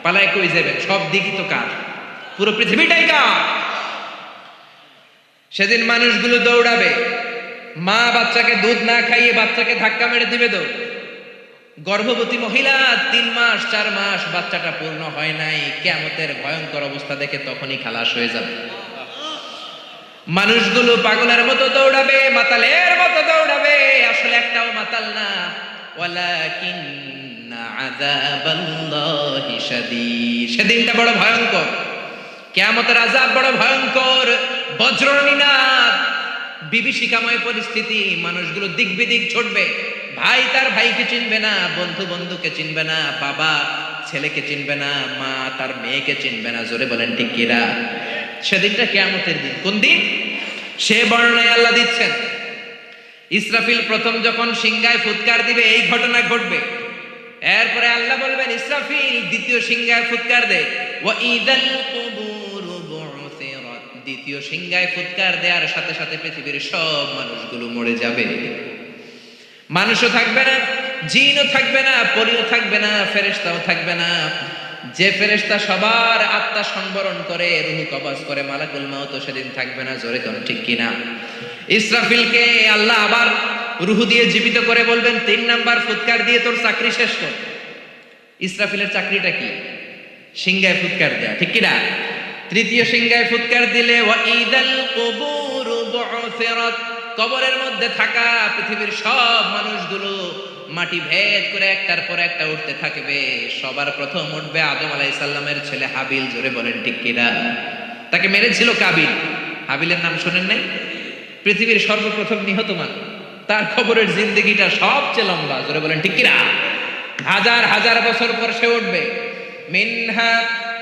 পালায় কই যাবেন? সব দিকই তো কার, পুরো পৃথিবীটাই কার। সেদিন মানুষগুলো দৌড়াবে, মা বাচ্চাকে দুধ না খাইয়ে বাচ্চাকে ধাক্কা মেরে দিবে দৌড়। গর্ভবতী মহিলা 3 মাস 4 মাস বাচ্চাটা পূর্ণ হয় নাই, কিয়ামতের ভয়ঙ্কর অবস্থা দেখে তখনই খালাস হয়ে যাবে। মানুষগুলো পাগলের মতো দৌড়াবে, মাতালের মতো দৌড়াবে, আসলে একটাও মাতাল না। ওয়ালাকিন্না আযাবাল্লাহি শাদীদ, সেদিনটা বড় ভয়ঙ্কর। কিয়ামতের আযাব বড় ভয়ঙ্কর, বজ্রনিনাদ, বিভীষিকাময় পরিস্থিতি। মানুষগুলো দিক বিদিক ছুটবে, ভাই তার ভাইকে চিনবে না, বন্ধু বন্ধুকে চিনবে না, বাবা ছেলেকে চিনবে না, মা তার মেয়েকে চিনবে না। জোরে বলেন ঠিক কিনা? সেদিনটা কিয়ামতের দিন। কোন দিন? সে বর্ণনায় আল্লাহ দিচ্ছেন, ইসরাফিল প্রথম যখন সিংহায় ফুৎকার দিবে এই ঘটনা ঘটবে। এরপরে আল্লাহ বলবেন, ইসরাফিল দ্বিতীয় সিংহায় ফুৎকার দে। ওয়া ইদাল কুবুরু বু'থিরাত, দ্বিতীয় সিংহায় ফুৎকার দেওয়ার সাথে সাথে পৃথিবীর সব মানুষগুলো মরে যাবে। মানুষও থাকবে না, জিনও থাকবে না, পরীও থাকবে না, ফেরেশতাও থাকবে না। যে ফেরেশতা সবার আত্মা সংবরণ করে, রূহ কবজ করে, মালাকুল মাউত সেদিন থাকবে না। জোরে কোন ঠিক কিনা? ইসরাফিলকে আল্লাহ আবার রূহ দিয়ে জীবিত করে বলবেন, 3 নাম্বার ফুৎকার দিয়ে তোর চাকরি শেষ কর। ইসরাফিলের চাকরিটা কি? সিংহায় ফুৎকার দেয়া, ঠিক কিনা? তৃতীয় সিংহায় ফুৎকার দিলে ওয়া ইদাল কুবুরু বু'থিরাত, কবরের মধ্যে থাকা পৃথিবীর সব মানুষগুলো মাটি ভেদ করে একটার পর একটা উঠতে থাকবে। সবার প্রথম উঠবে আদম আলাইহিস সালামের ছেলে হাবিল। জোরে বলেন ঠিক কিনা? তাকে মেরেছিল কাবিল। হাবিলের নাম শুনেন নাই? পৃথিবীর সর্বপ্রথম নিহত মানুষ, তার খবরের জিন্দেগিটা সবচেয়ে লম্বা। জোরে বলেন ঠিক কিনা? হাজার হাজার বছর পর সে উঠবে। মিনহা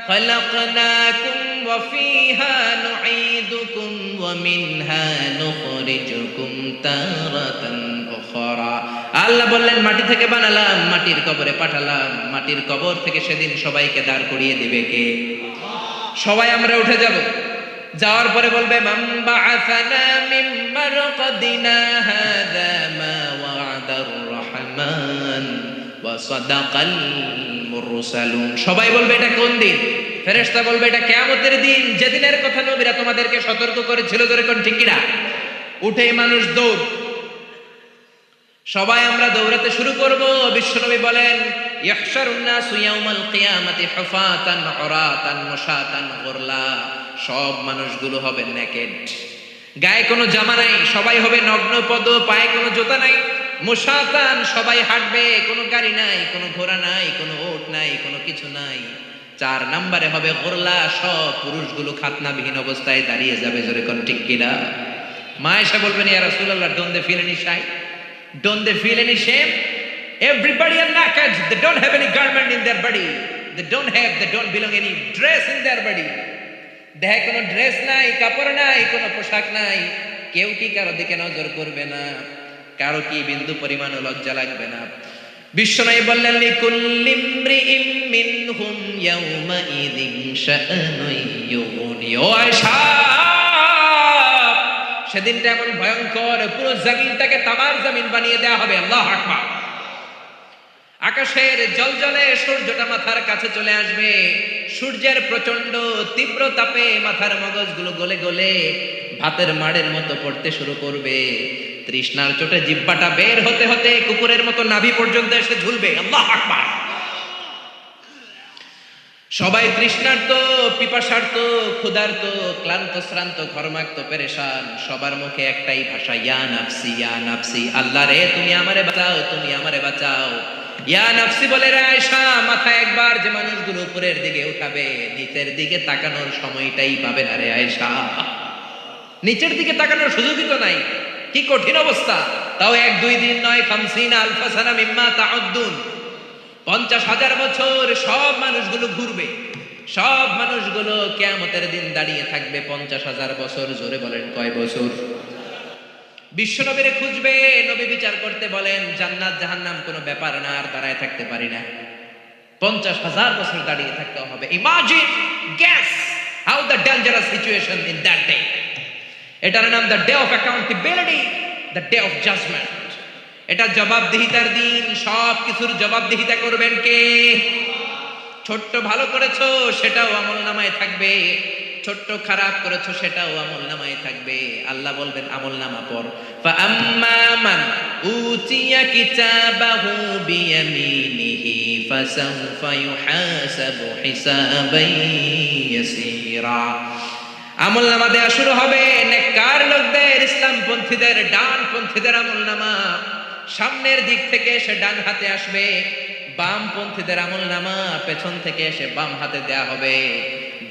খালাকনাকুম ওয়া ফিহা নুঈদুকুম ওয়া মিনহা নুখরিজুকুম তারাতান উখরা। আল্লাহ বললেন, মাটি থেকে বানালাম, মাটির কবরে পাঠালাম, মাটির কবর থেকে সেদিন সবাইকে দাঁড় করিয়ে দিবে কে? সবাই আমরা উঠে যাব। যাওয়ার পরে বলবে, মান বাআসানা মিন মারকাদিনা হাযা মা ওয়া'দার রহমান ওয়া সাদাকাল মুরসালুন। সবাই বলবে, এটা কোন দিন? ফেরেশতা বলবে, এটা কিয়ামতের দিন, যেদিনের কথা নবীরা তোমাদেরকে সতর্ক করেছিল। জোরে কোন ঠিক কিনা? উঠে মানুষ দৌড়, সবাই আমরা দৌড়াতে শুরু করব। বিশ্বনবী বলেন, ইহশারুন নাসু ইয়াউমাল কিয়ামাতি হুফাতান উরাতান মুশাতান গুরলা। সব মানুষগুলো হবে নেকেড, গায়ে কোনো জামা নাই, সবাই হবে নগ্ন পদ, পায়ে কোনো জুতা নাই। মুশাতান, সবাই হাঁটবে, কোনো গাড়ি নাই, কোনো ঘোড়া নাই, কোনো ওট নাই, কোনো কিছু নাই। 4 নম্বরে হবে গুরলা, সব পুরুষগুলো খাতনাবিহীন অবস্থায় দাঁড়িয়ে যাবে। জোরে কোন ঠিক কিনা? মা এসে বলবেন, ইয়া রাসূলুল্লাহ, don't they feel any shy? Don't they feel any shame? Everybody are naked. They don't have any garment in their body. They don't belong any dress in their body. দেহে কোনো ড্রেস নাই, কাপড় নাই, কোনো পোশাক নাই। কেউ কি কারো দিকে নজর করবে না, কারো কি বিন্দু পরিমাণও লজ্জা লাগবে না। বিশ্বনবী বললেন, লিকুল্লি ইমরিইম মিনহুম ইয়াউমা ইযিন শাআনুন ইউগনি। ও আয়েশা, সেদিনটা এমন ভয়ঙ্কর, পুরো জমিনটাকে তামার জমিন বানিয়ে দেওয়া হবে। আল্লাহু আকবার। আকাশের জলজলে সূর্যটা মাথার কাছে চলে আসবে। সূর্যের প্রচন্ড তীব্র তাপে মাথার মগজগুলো গলে গলে ভাতের মাড়ের মতো পড়তে শুরু করবে। তৃষ্ণার চোটে জিহ্বাটা বের হতে হতে কুকুরের মতো নাভি পর্যন্ত এসে ঝুলবে। আল্লাহু আকবার। সবাই তৃষ্ণার্ত, পিপাসার্ত, ক্ষুধার্ত, ক্লান্ত, শ্রান্ত, ঘর্মাক্ত, পেরেশান। সবার মুখে একটাই ভাষা, ইয়া নাফসি, ইয়া নাফসি। আল্লাহ রে, তুমি আমারে বাঁচাও, তুমি আমারে বাঁচাও। ইয়া নাফসি বলে রে আয়েশা, মাথা একবার যে মানুষগুলো উপরের দিকে উঠাবে, নিচের দিকে তাকানোর সময়টাই পাবে না রে আয়েশা। নিচের দিকে তাকানোর সুযোগই তো নাই। কি কঠিন অবস্থা! তাও 1-2 দিন নয়, 50 আলফা সানা মিম্মা তাউদ্দুন, 50,000 বছর সব মানুষগুলো ঘুরবে। সব মানুষগুলো কিয়ামতের দিন দাঁড়িয়ে থাকবে 50,000 বছর। জোরে বলেন, কয় বছর? বিশ্বনবীরে খুঁজবে, নবী বিচার করতে বলেন, জান্নাত জাহান্নাম কোনো ব্যাপার না, আর দাঁড়ায় থাকতে পারি না। 50,000 বছর দাঁড়িয়ে থাকতে হবে। Imagine, guess how the dangerous situation in that day. এটার নাম the day of accountability, the day of judgement. এটা জবাবদিহিতার দিন। সব কিছুর জবাবদিহিতা করবেন কে? ছোট্ট ভালো করেছো, সেটাও আমলনামায় থাকবে। ছোট্ট খারাপ করেছো, সেটাও আমলনামায় থাকবে। আল্লাহ বলবেন, আমলনামা পড়। ফাআম্মা মান উতিয়া কিতাবাহু বিয়ামিনিহি ফাসাউফা ইউহাসাবু হিসাবান ইয়াসীরা। আমলনামা দেয়া শুরু হবে নেককার লোকদের, ইসলামপন্থীদের, ডানপন্থীদের আমলনামা সামনের দিক থেকে এসে ডান হাতে আসবে, বামপন্থীদের আমলনামা পেছন থেকে এসে বাম হাতে দেয়া হবে।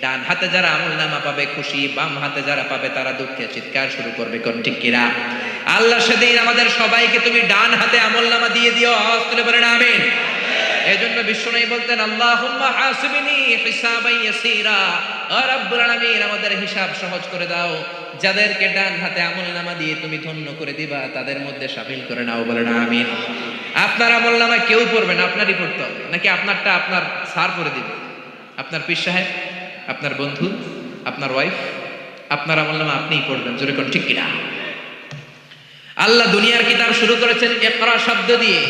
ডান হাতে যারা আমলনামা পাবে খুশি, বাম হাতে যারা পাবে তারা দুঃখে চিৎকার শুরু করবে। কোন ঠিক কিনা? আল্লাহ সেদিন আমাদের সবাইকে তুমি ডান হাতে আমলনামা দিয়ে দিও, আওয়াজ তুলে বলেন আমিন। এজন্য বিশ্বনবী বলতেন আল্লাহুম্মা হাসিবনি হিসাবান ইয়াসীরা, ও রব্বুল আলামিন আমাদের হিসাব সহজ করে দাও। যাদেরকে ডান হাতে আমলনামা দিয়ে তুমি ধন্য করে দিবা তাদের মধ্যে শামিল করে নাও, বলেন আমিন। আপনার আমলনামা কেউ পড়বে না, আপনারই পড়তে হবে, নাকি আপনারটা আপনার স্যার পড়ে দিবে? আপনার পীর সাহেব, আপনার বন্ধু, আপনার ওয়াইফ, আপনার আমলনামা আপনিই পড়বেন। জোরে কোন ঠিক কিনা? আল্লাহ দুনিয়ার কিতাব শুরু করেছেন ইকরা শব্দ দিয়ে,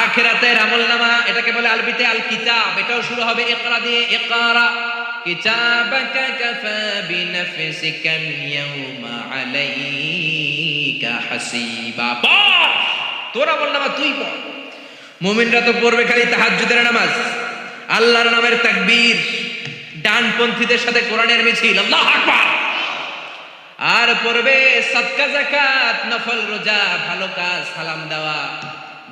আখিরাতের আমলনামা এটাকে বলে আরবিতে আল কিতাব, এটাও শুরু হবে ইকরা দিয়ে। ইকরা কিতাবাকা কাফা বিনাফসিকা আল-ইয়াওমা আলাইকা হাসিবা। পড়, তোর আমলনামা তুই পড়। মুমিনরা তো পড়বে খালি তাহাজ্জুদের নামাজ, আল্লাহর নামের তাকবীর, ডানপন্থীদের সাথে কোরআনের মিছিল, আল্লাহু আকবার। আর পড়বে সাদকা যাকাত, নফল রোজা, ভালো কাজ, সালাম দেওয়া,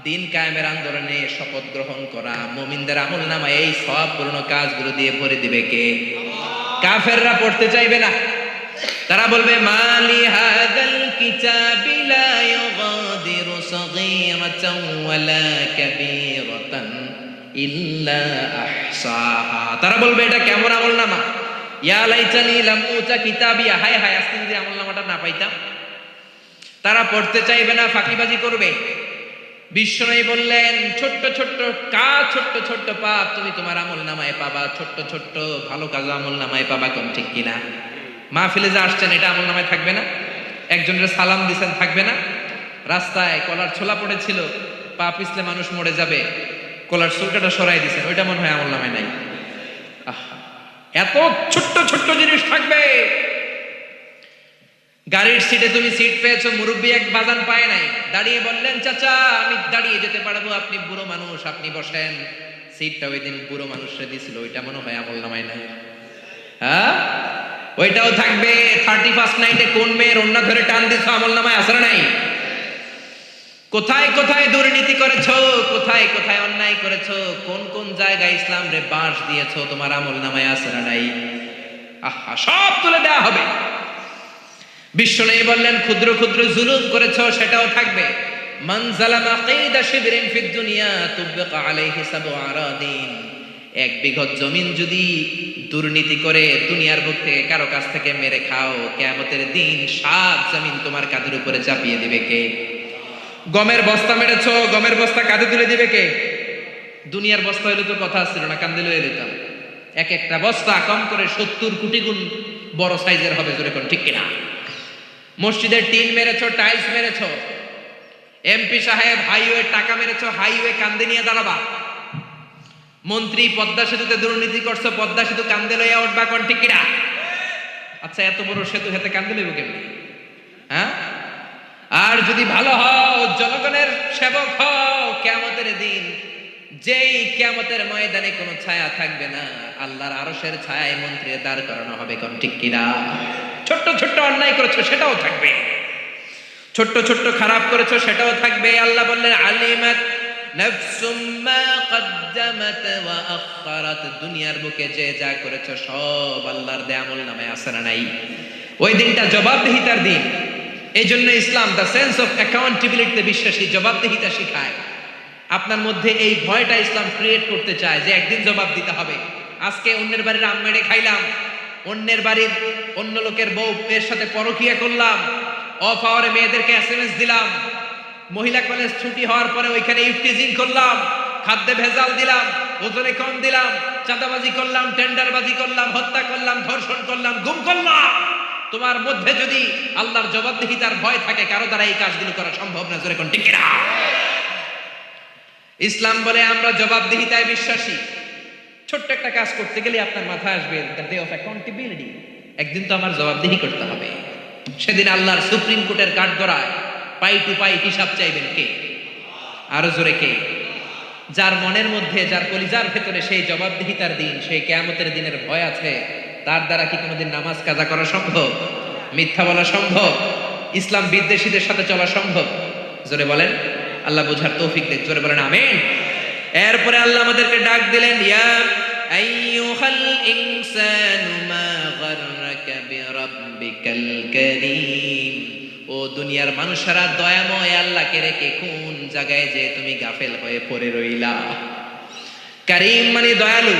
দিন কায়েমের আন্দোলনে শপথ গ্রহণ করা। মুমিনদের আমলনামা এই সবপূর্ণ কাজগুলো দিয়ে ভরে দিবে কে? কাফেররা পড়তে চাইবে না, তারা বলবে মালি হাদাল কিতাবি লা ইউগাদিরু সাগীরাতান ওয়ালা কাবীরাতান ইল্লা আহসাহা। তারা বলবে এটা কেমন আমলনামা? ইয়া লাইতানি লাম উতা কিতাবিয়া, হায় হায় আজকে যদি আমলনামাটা না পাইতাম। তারা পড়তে চাইবে না, ফাঁকিবাজি করবে। বিশ্বনবী বললেন ছোট্ট ছোট্ট কাজ, ছোট্ট ছোট্ট পাপ তুমি তোমার আমলনামায় পাবা, ছোট্ট ছোট্ট ভালো কাজ আমলনামায় পাবা। কোন ঠিক কিনা? মাহফিলে যে আসছেন এটা আমলনামায় থাকবে না? একজনের সালাম দিছেন থাকবে না? রাস্তায় কলার ছোলা পড়েছিল, পা পিছলে মানুষ মরে যাবে, কলার ছোলকাটা সরাই দিছেন, ওইটা মনে হয় আমলনামায় নাই। এত ছোট্ট ছোট্ট জিনিস থাকবে। গাড়ির সিটে তুমি সিট পেয়েছো, মুরব্বী এক বাজান পায় নাই, দাঁড়িয়ে বললেন চাচা আমি দাঁড়িয়ে যেতে পারবো, আপনি বুড়ো মানুষ আপনি বসেন। সিটটা ওই দিন বুড়ো মানুষরা দিছিল, ওইটা মনে হয় আমলনামায় নাই। হ্যাঁ, ওইটাও থাকবে। 31st নাইটে কোন মেয়ের ওন্না ধরে টান দিছো, আমলনামায় আছে না নাই? কোথায় কোথায় দুর্নীতি করেছো, কোথায় কোথায় অন্যায় করেছো, কোন কোন জায়গায় ইসলাম রে বাঁশ দিয়েছো, তোমার আমলনামায় আছে না নাই? আহা, সব তুলে দেওয়া হবে। বিশ্বনবী বললেন ক্ষুদ্র ক্ষুদ্র জুলুম করেছো, সেটাও থাকবে। মান যালামা কাইদা শিবরিন ফিদ দুনিয়া তুবকা আলাইহি সাবউ আরাদিন। এক বিঘত জমিন যদি দুর্নীতি করে দুনিয়ার বুক থেকে কারো কাছ থেকে মেরে খাও, কিয়ামতের দিন 7 জমিন তোমার কাঁধের উপরে চাপিয়ে দিবে কে? গমের বস্তা মেরেছো, গমের বস্তা কাঁধে তুলে দিবে কে? দুনিয়ার বস্তা হইলে তো কথা ছিল না, কাঁধে লয়ে নিতাম। এক একটা বস্তা কম করে 70 কোটি গুণ বড় সাইজের হবে। জোরে কোন ঠিক কিনা? মসজিদের টিন মেরেছো, টাইলস মেরেছো, এমপি সাহেব হাইওয়ে টাকা মেরেছো, হাইওয়ে কান্দে নিয়ে দাঁড়াবা। মন্ত্রী পদ্মা সেতুতে দুর্নীতি করছো, পদ্মা সেতু কান্দে লইয়া উঠবা। কোন ঠিক কিনা? আচ্ছা, এত বড় সেতু হাতে কান্দে লইব কেমনি? হ্যাঁ, আর যদি ভালো হও, জনগণের সেবক হও, কিয়ামতের দিন যেই কিয়ামতের ময়দানে কোনো ছায়া থাকবে না, আল্লাহর আরশের ছায়ায় মন্ত্রীর দাঁড় করানো হবে। কোন ঠিক কিনা? ছোট্ট ছোট্ট অন্যায় করেছো সেটাও থাকবে, ছোট্ট ছোট্ট খারাপ করেছো সেটাও থাকবে। আল্লাহ বললেন আলিমাত নাফসুম মা কদ্দামাত ওয়া আখখারাত। দুনিয়ার বুকে যে যা করেছো সব আল্লাহর দেয়া আমলনামায় আছে না নাই? ওই দিনটা জবাবদিহিতার দিন। এই জন্য ইসলাম দ্য সেন্স অফ অ্যাকাউন্টেবিলিটিতে বিশ্বাসী, জবাবদিহিতা শিখায়। আপনার মধ্যে এই ভয়টা ইসলাম ক্রিয়েট করতে চায় যে একদিন জবাব দিতে হবে। আজকে অন্যের বাড়ির আম মেরে খাইলাম, অন্যের বাড়ির অন্য লোকের বউ এর সাথে পরকিয়া করলাম, অফ আওয়ারে মেয়েদেরকে এসএমএস দিলাম, মহিলা কলেজ ছুটি হওয়ার পরে ওইখানে ইফটিজিং করলাম, খাদ্যে ভেজাল দিলাম, ওজনে কম দিলাম, চাঁদাবাজি করলাম, টেন্ডারবাজি করলাম, হত্যা করলাম, ধর্ষণ করলাম, গুম করলাম। তোমার মধ্যে যদি আল্লাহর জবাবদিহিতার ভয় থাকে, কারো দ্বারা এই কাজগুলো করা সম্ভব না। জোরে কোন ঠিক কিনা? ইসলাম বলে আমরা জবাবদিহিতায় বিশ্বাসী। ছোট্ট একটা কাজ করতে গেলে আপনার মাথায় আসবে দ্য ডে অফ অ্যাকাউন্টেবিলিটি। একদিন তো আমার জবাবদিহি করতে হবে। সেদিন আল্লাহর সুপ্রিম কোর্টের কাঠগড়ায় পাই টু পাই হিসাব চাইবেন কে? আরো জোরে কে? যার মনের মধ্যে, যার কলিজার ভেতরে সেই জবাবদিহিতার দিন, সেই কিয়ামতের দিনের ভয় আছে, তার দ্বারা কি কোনোদিন নামাজ কাজা করা সম্ভব? মিথ্যা বলা সম্ভব? ইসলাম বিদ্বেষীদের সাথে চলা সম্ভব? জোরে বলেন। আল্লাহ বোঝার তৌফিক দেন, জোরে বলেন আমিন। এরপরে আল্লাহ আমাদেরকে ডাক দিলেন, ইয়া আইয়ুহাল ইনসানু মা গাররাকা বিরাব্বিকাল কারীম। ও দুনিয়ার মানুষেরা, দয়াময় আল্লাহকে রেখে কোন জায়গায় যে তুমি গাফেল হয়ে পড়ে রইলা। কারীম মানে দয়ালু,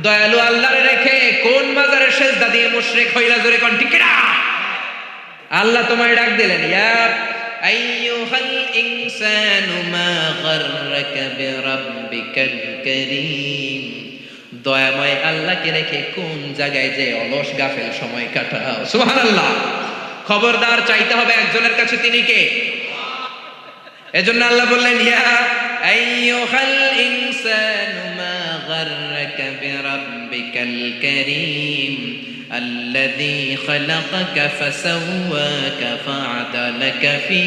দয়ালু আল্লাহরে রেখে কোন মাজারে সেজদা দিয়ে মুশরিক হইলা, জোরে কোন ঠিক না? আল্লাহ তোমায় ডাক দিলেন, ইয়া আইয়ুহাল ইনসানু মা গাররাকা বিরাব্বিকাল কারীম। দয়াময় আল্লাহকে রেখে কোন জায়গায় যে অলস গাফেল সময় কাটাও। সুবহানাল্লাহ। খবরদার, চাইতে হবে একজনের কাছে, তিনি কে? এজন্য আল্লাহ বললেন, ইয়া আইয়ুহাল ইনসানু মা গাররাকা বিরাব্বিকাল কারীম আল্লাযী খালাকাকা ফাসাওয়াকা ফাআদালাকা ফী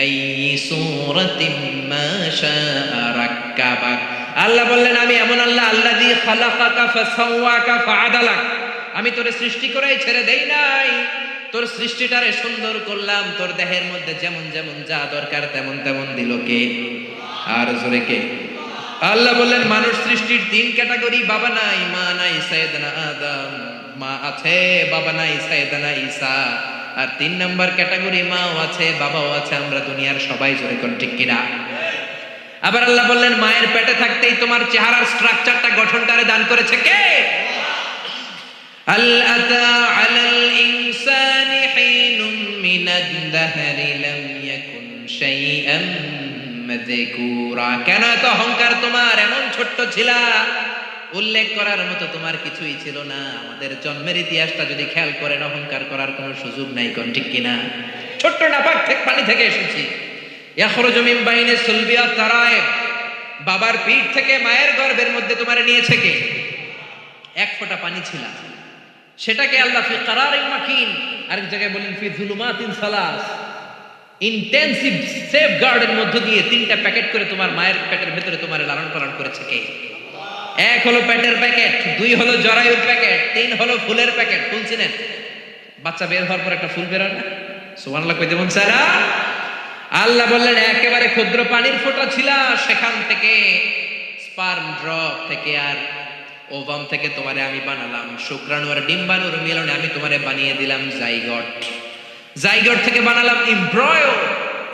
আইয়ি সূরাতিন মা শাআ রাক্কাবাক। আল্লাহ বললেন, আমি এমন আল্লাহ, আল্লাযী খালাকাকা ফাসাওয়াকা ফাআদালাক। আমি তোরে সৃষ্টি করেই ছেড়ে দেই নাই, তোর সৃষ্টিটারে সুন্দর করলাম, তোর দেহের মধ্যে যেমন যেমন যা দরকার তেমন তেমন দিল কে? আর জোরে কে? আল্লাহ বললেন, মানুষ সৃষ্টির তিন ক্যাটাগরি, বাবা নাই, মা নাই, সাইয়েদনা আদম। মা আছে, বাবা নাই, সাইয়েদনা ঈসা। আর তিন নাম্বার ক্যাটাগরি, মাও আছে, বাবাও আছে, আমরা দুনিয়ার সবাই, জোরে কোন ঠিক কিনা? আবার আল্লাহ বললেন, মায়ের পেটে থাকতেই তোমার চেহারার স্ট্রাকচারটা, গঠনটারে দান করেছে কে? هل أتى على الإنسان حين من الدهر لم يكن شيئا مذكورا। কেন এত অহংকার তোমার? এমন ছোট্ট ছিলা, উল্লেখ করার মতো তোমার কিছুই ছিল না। আমাদের জন্মের ইতিহাসটা যদি খেয়াল করেন, অহংকার করার কোনো সুযোগ নাই, কোন ঠিক কিনা? ছোট্ট নাপাক থেকে পানি থেকে এসেছি। ইয়াখরুজু মিন বাইনি সুলবি ওয়াত তারায়েব। বাবার পিঠ থেকে মায়ের গর্ভের মধ্যে তোমারে নিয়েছে কে? এক ফোঁটা পানি ছিল, সেটাকে আল্লাহ ফি কারারিন মাকিন, আরেক জায়গায় বলেন ফি যুলুমাতিন সালাস, ইন্টেনসিভ সেফগার্ডের মধ্য দিয়ে তিনটা প্যাকেট করে তোমার মায়ের পেটের ভেতরে তোমার লালন পালন করেছে কে? এক হলো পেটের প্যাকেট, দুই হলো জরায়ুর প্যাকেট, তিন হলো ফুলের প্যাকেট। ফুল চিনেন? বাচ্চা বের হওয়ার পর একটা ফুল বের হয় না? সুবহানাল্লাহ কইতে মন চায় না? আল্লাহ বললেন, একেবারে ক্ষুদ্র পানির ফোঁটা ছিল, সেখান থেকে স্পার্ম ড্রপ থেকে আর ওভাম থেকে তোমারে আমি বানালাম, শুক্রাণু আর ডিম্বাণুর মিলনে আমি তোমারে বানিয়ে দিলাম জাইগট। জাইগট থেকে বানালাম এমব্রয়ো।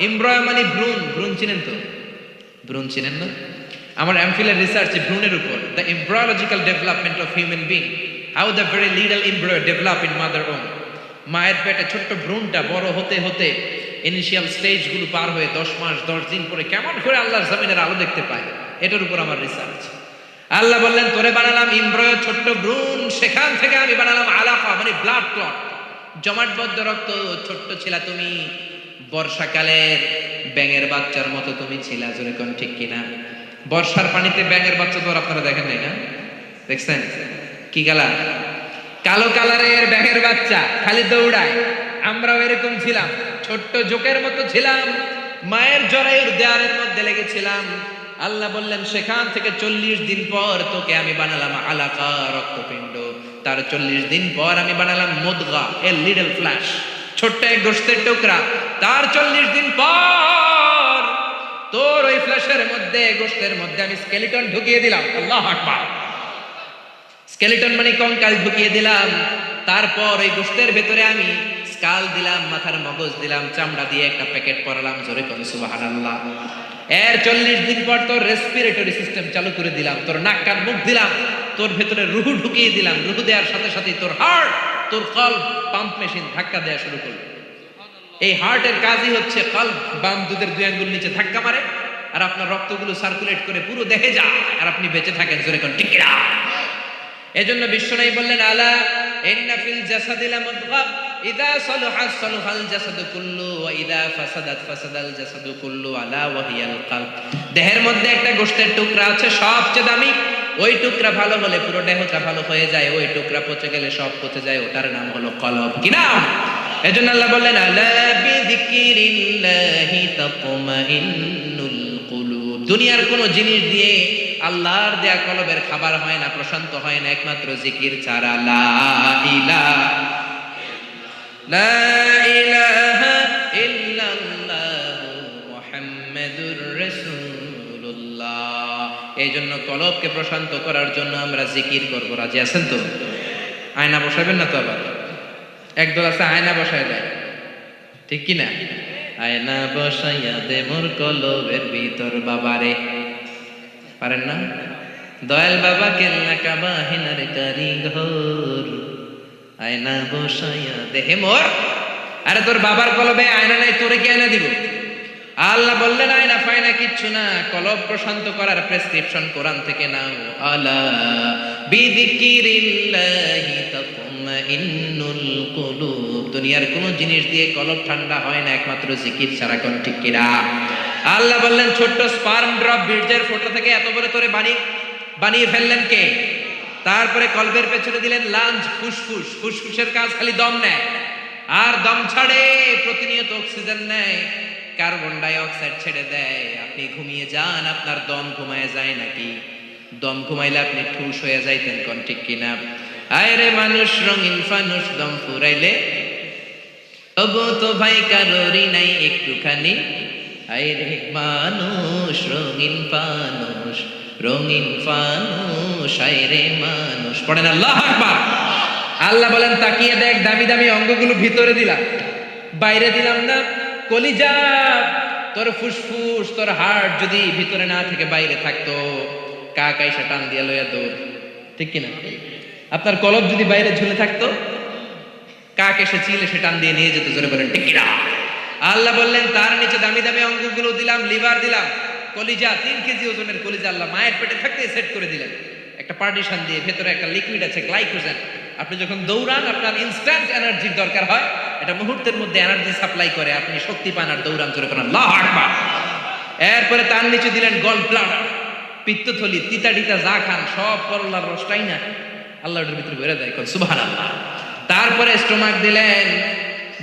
এমব্রয়ো মানে ভ্রূণ। ভ্রূণ চিনেন তো? ভ্রূণ চিনেন না? আমার এমফিলের রিসার্চে ভ্রূণের উপর, the embryological development of human being, how the very little embryo develop in mother womb. মায়ের পেটে ছোট্ট ভ্রূণটা বড় হতে হতে ইনিশিয়াল স্টেজগুলো পার হয়ে 10 মাস 10 দিন পরে কেমন করে আল্লাহর জমিনের আলো দেখতে পায়, এটার উপর আমার রিসার্চ। আল্লাহ বললেন, তোরে বানালাম এমব্রয়ো, ছোট্ট ভ্রূণ, সেখান থেকে আমি বানালাম আলাকা মানে ব্লাড ক্লট, জমাটবদ্ধ রক্ত। ছোট্ট ছিলা তুমি, বর্ষাকালের ব্যাঙের বাচ্চার মতো তুমি ছিলা, জোরে কোন ঠিক কিনা? বর্ষার পানিতে ব্যাঙের বাচ্চা তো আপনারা দেখেন নাই না? দেখছেন? কি কালার? কালো কালারের ব্যাঙের বাচ্চা, খালি দৌড়ায়। আমরাও এরকম ছিলাম, ছোট্ট জোকের মতো ছিলাম, মায়ের জরায়ুর দেয়ালের মধ্যে লেগেছিলাম। আল্লাহ বললেন, সেখান থেকে 40 দিন পর তোকে আমি বানালাম আলাকা, রক্তপিণ্ড। তার 40 দিন পর আমি বানালাম মুদগা, এ লিটল ফ্ল্যাশ, ছোট্ট এক গোশতের টুকরা। তার 40 দিন পর তোর ওই ফ্ল্যাশের মধ্যে, গোশতের মধ্যে আমি স্কেলিটন ঢুকিয়ে দিলাম। আল্লাহু আকবার। স্কেলিটন মানে কঙ্কাল ঢুকিয়ে দিলাম। তারপর ওই গোশতের ভেতরে আমি স্কাল দিলাম, মাথার মগজ দিলাম, চামড়া দিয়ে একটা প্যাকেট পরালাম, জোরে কোন সুবহানাল্লাহ। এর 40 দিন পর তোর রেসপিরেটরি সিস্টেম চালু করে দিলাম, তোর নাক কান মুখ দিলাম, তোর ভেতরে রুহু ঢুকিয়ে দিলাম। রুহু দেওয়ার সাথে সাথে তোর হার্ট, তোর কলব পাম্প মেশিন ধাক্কা দেওয়া শুরু করলো। এই হার্টের কাজই হচ্ছে কলব, বাম দুধের 2 আঙ্গুল নিচে ধাক্কা মারে আর আপনার রক্তগুলো সার্কুলেট করে পুরো দেহে যায়, আর আপনি বেঁচে থাকেন, জোরে কোন ঠিক না? এজন্য বিশ্বনবী বললেন, আলা ইন্না ফিল জাসাদি লামুদগা ইযা সালাহা সালাহাল জাসাদু কুল্লু ওয়া ইযা ফাসাদাত ফাসাদাল জাসাদু কুল্লু আলা ওয়া হিয়াল কলব। দেহের মধ্যে একটা গোশতের টুকরা আছে, সবচেয়ে দামি। ওই টুকরা ভালো হলে পুরো দেহটা ভালো হয়ে যায়, ওই টুকরা পচে গেলে সব পচে যায়, ওটার নাম হলো কলব। কি নাম? এজন্য আল্লাহ বললেন, আলা বিযিকরিল্লাহি তাতমাইন্নুল কুলুব। দুনিয়ার কোন জিনিস দিয়ে আল্লাহর দেয়া কলবের খাবার হয় না, প্রশান্ত হয় না একমাত্র জিকির ছাড়া। লা ইলাহা ইল্লাল্লাহু মুহাম্মাদুর রাসূলুল্লাহ। এই জন্য কলবকে প্রশান্ত করার জন্য আমরা জিকির করব। রাজি আছেন তো? আয়না বসাবেন না তো? আবার একদল আছে আয়না বসায় দেয়, ঠিক কি না? আয়না বসাইয়া দে মোর কলবের ভিতর বাবারে, পারেন না? দয়াল বাবা কেল্লা কাবা হেনার কারিগর, আয়না বসাইয়া দে হে মোর। আরে তোর বাবার কলবে আয়না নাই, তোরে কি আয়না দিব? আল্লাহ বললেন আয়না ফায়না কিচ্ছু না, কলব প্রশান্ত করার প্রেসক্রিপশন কোরআন থেকে নাও। আলা বিযিকিরিল্লাহি তাতমাইন্নুল কুলুব। দুনিয়ার কোন জিনিস দিয়ে কলব ঠান্ডা হয় না একমাত্র জিকির ছাড়া। কোন ঠিক কিনা? আল্লাহ বললেন ছোট্ট স্পার্ম ড্রপ বীর্যের ফোঁটা থেকে এত বড় তোরে বানিয়ে ফেললেন কে? তারপরে কলবের পেছনে দিলেন লাঞ্চ, ফুসফুস। ফুসফুসের কাজ খালি দম নেয় আর দম ছাড়ে, প্রতিনিয়ত অক্সিজেন নেয়, কার্বন ডাই অক্সাইড ছেড়ে দেয়। আপনি ঘুমিয়ে যান, আপনার দম ঘুমায় যায় নাকি? দম ঘুমাইলে আপনি ঠুস হয়ে যাইতেন। কোন ঠিক কিনা? আয়রে মানুষ রঙিন ফানুষ, দম ফুরাইলে তবু তো ভাই কারোরই নাই একটুখানি। আয়রে মানুষ রঙিন ফানুষ, রঙিন ফানুষ, আয়রে মানুষ। পড়েন আল্লাহু আকবার। আল্লাহ বলেন তাকিয়ে দেখ, দামি দামি অঙ্গগুলো ভিতরে দিলাম, বাইরে দিলাম না। কলিজা, তোর ফুসফুস, তোর হার্ট যদি ভিতরে না থেকে বাইরে থাকতো, কাক আইসা টান দিয়া লইয়া দৌড়, ঠিক কিনা? আপনার কলব যদি বাইরে ঝুলে থাকতো, কাক এসে চিলে সে টান দিয়ে নিয়ে যেত। জোরে বলেন ঠিক কিনা? আল্লাহ বললেন তার নিচে দামি দামি অঙ্গগুলো দিলাম, লিভার দিলাম, কলিজা, 3 কেজি ওজনের কলিজা আল্লাহ মায়ের পেটে থাকতে সেট করে দিলেন একটা পার্টিশন দিয়ে। ভেতরে একটা লিকুইড আছে গ্লাইকোজেন। আপনি যখন দৌড়ান আপনার ইনস্ট্যান্ট এনার্জির দরকার হয়, এটা মুহূর্তের মধ্যে এনার্জি সাপ্লাই করে, আপনি শক্তি পান আর দৌড়ান। জোরে বলেন আল্লাহু আকবার। এরপরে তার নিচে দিলেন গল ব্লাডার, পিত্তথলি, তিতা যা খান সব করলার রসটাই না আল্লাহর ভিতরে বেড়ে দেয়। সুবহানাল্লাহ। তারপরে স্টোমাক দিলেন,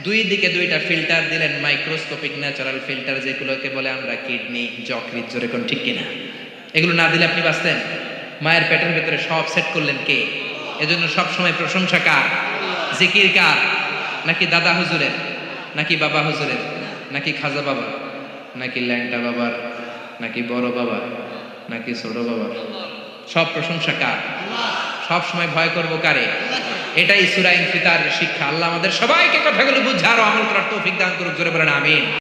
2 দিকে 2টা ফিল্টার দিলেন, মাইক্রোস্কোপিক ন্যাচারাল ফিল্টার, যেগুলোকে বলে আমরা কিডনি, যকৃৎ। জোরে কোন ঠিক কিনা? এগুলো না দিলে আপনি বাঁচতেন? মায়ের পেটের ভিতরে সব সেট করলেন কে? এজন্য সব সময় প্রশংসা কার? জিকির কার? নাকি দাদা হুজুরের, নাকি বাবা হুজুরের, নাকি খাজা বাবা, নাকি ল্যাংটা বাবার, নাকি বড় বাবা, নাকি ছোট বাবার? সব প্রশংসা কার? সব সময় ভয় করব কারে? এটাই সূরা ইনফিতারের শিক্ষা। আল্লাহ আমাদের সবাইকে কথাগুলো বুঝার ও আমল করার তৌফিক দান করুক। জোরে বলেন আমিন।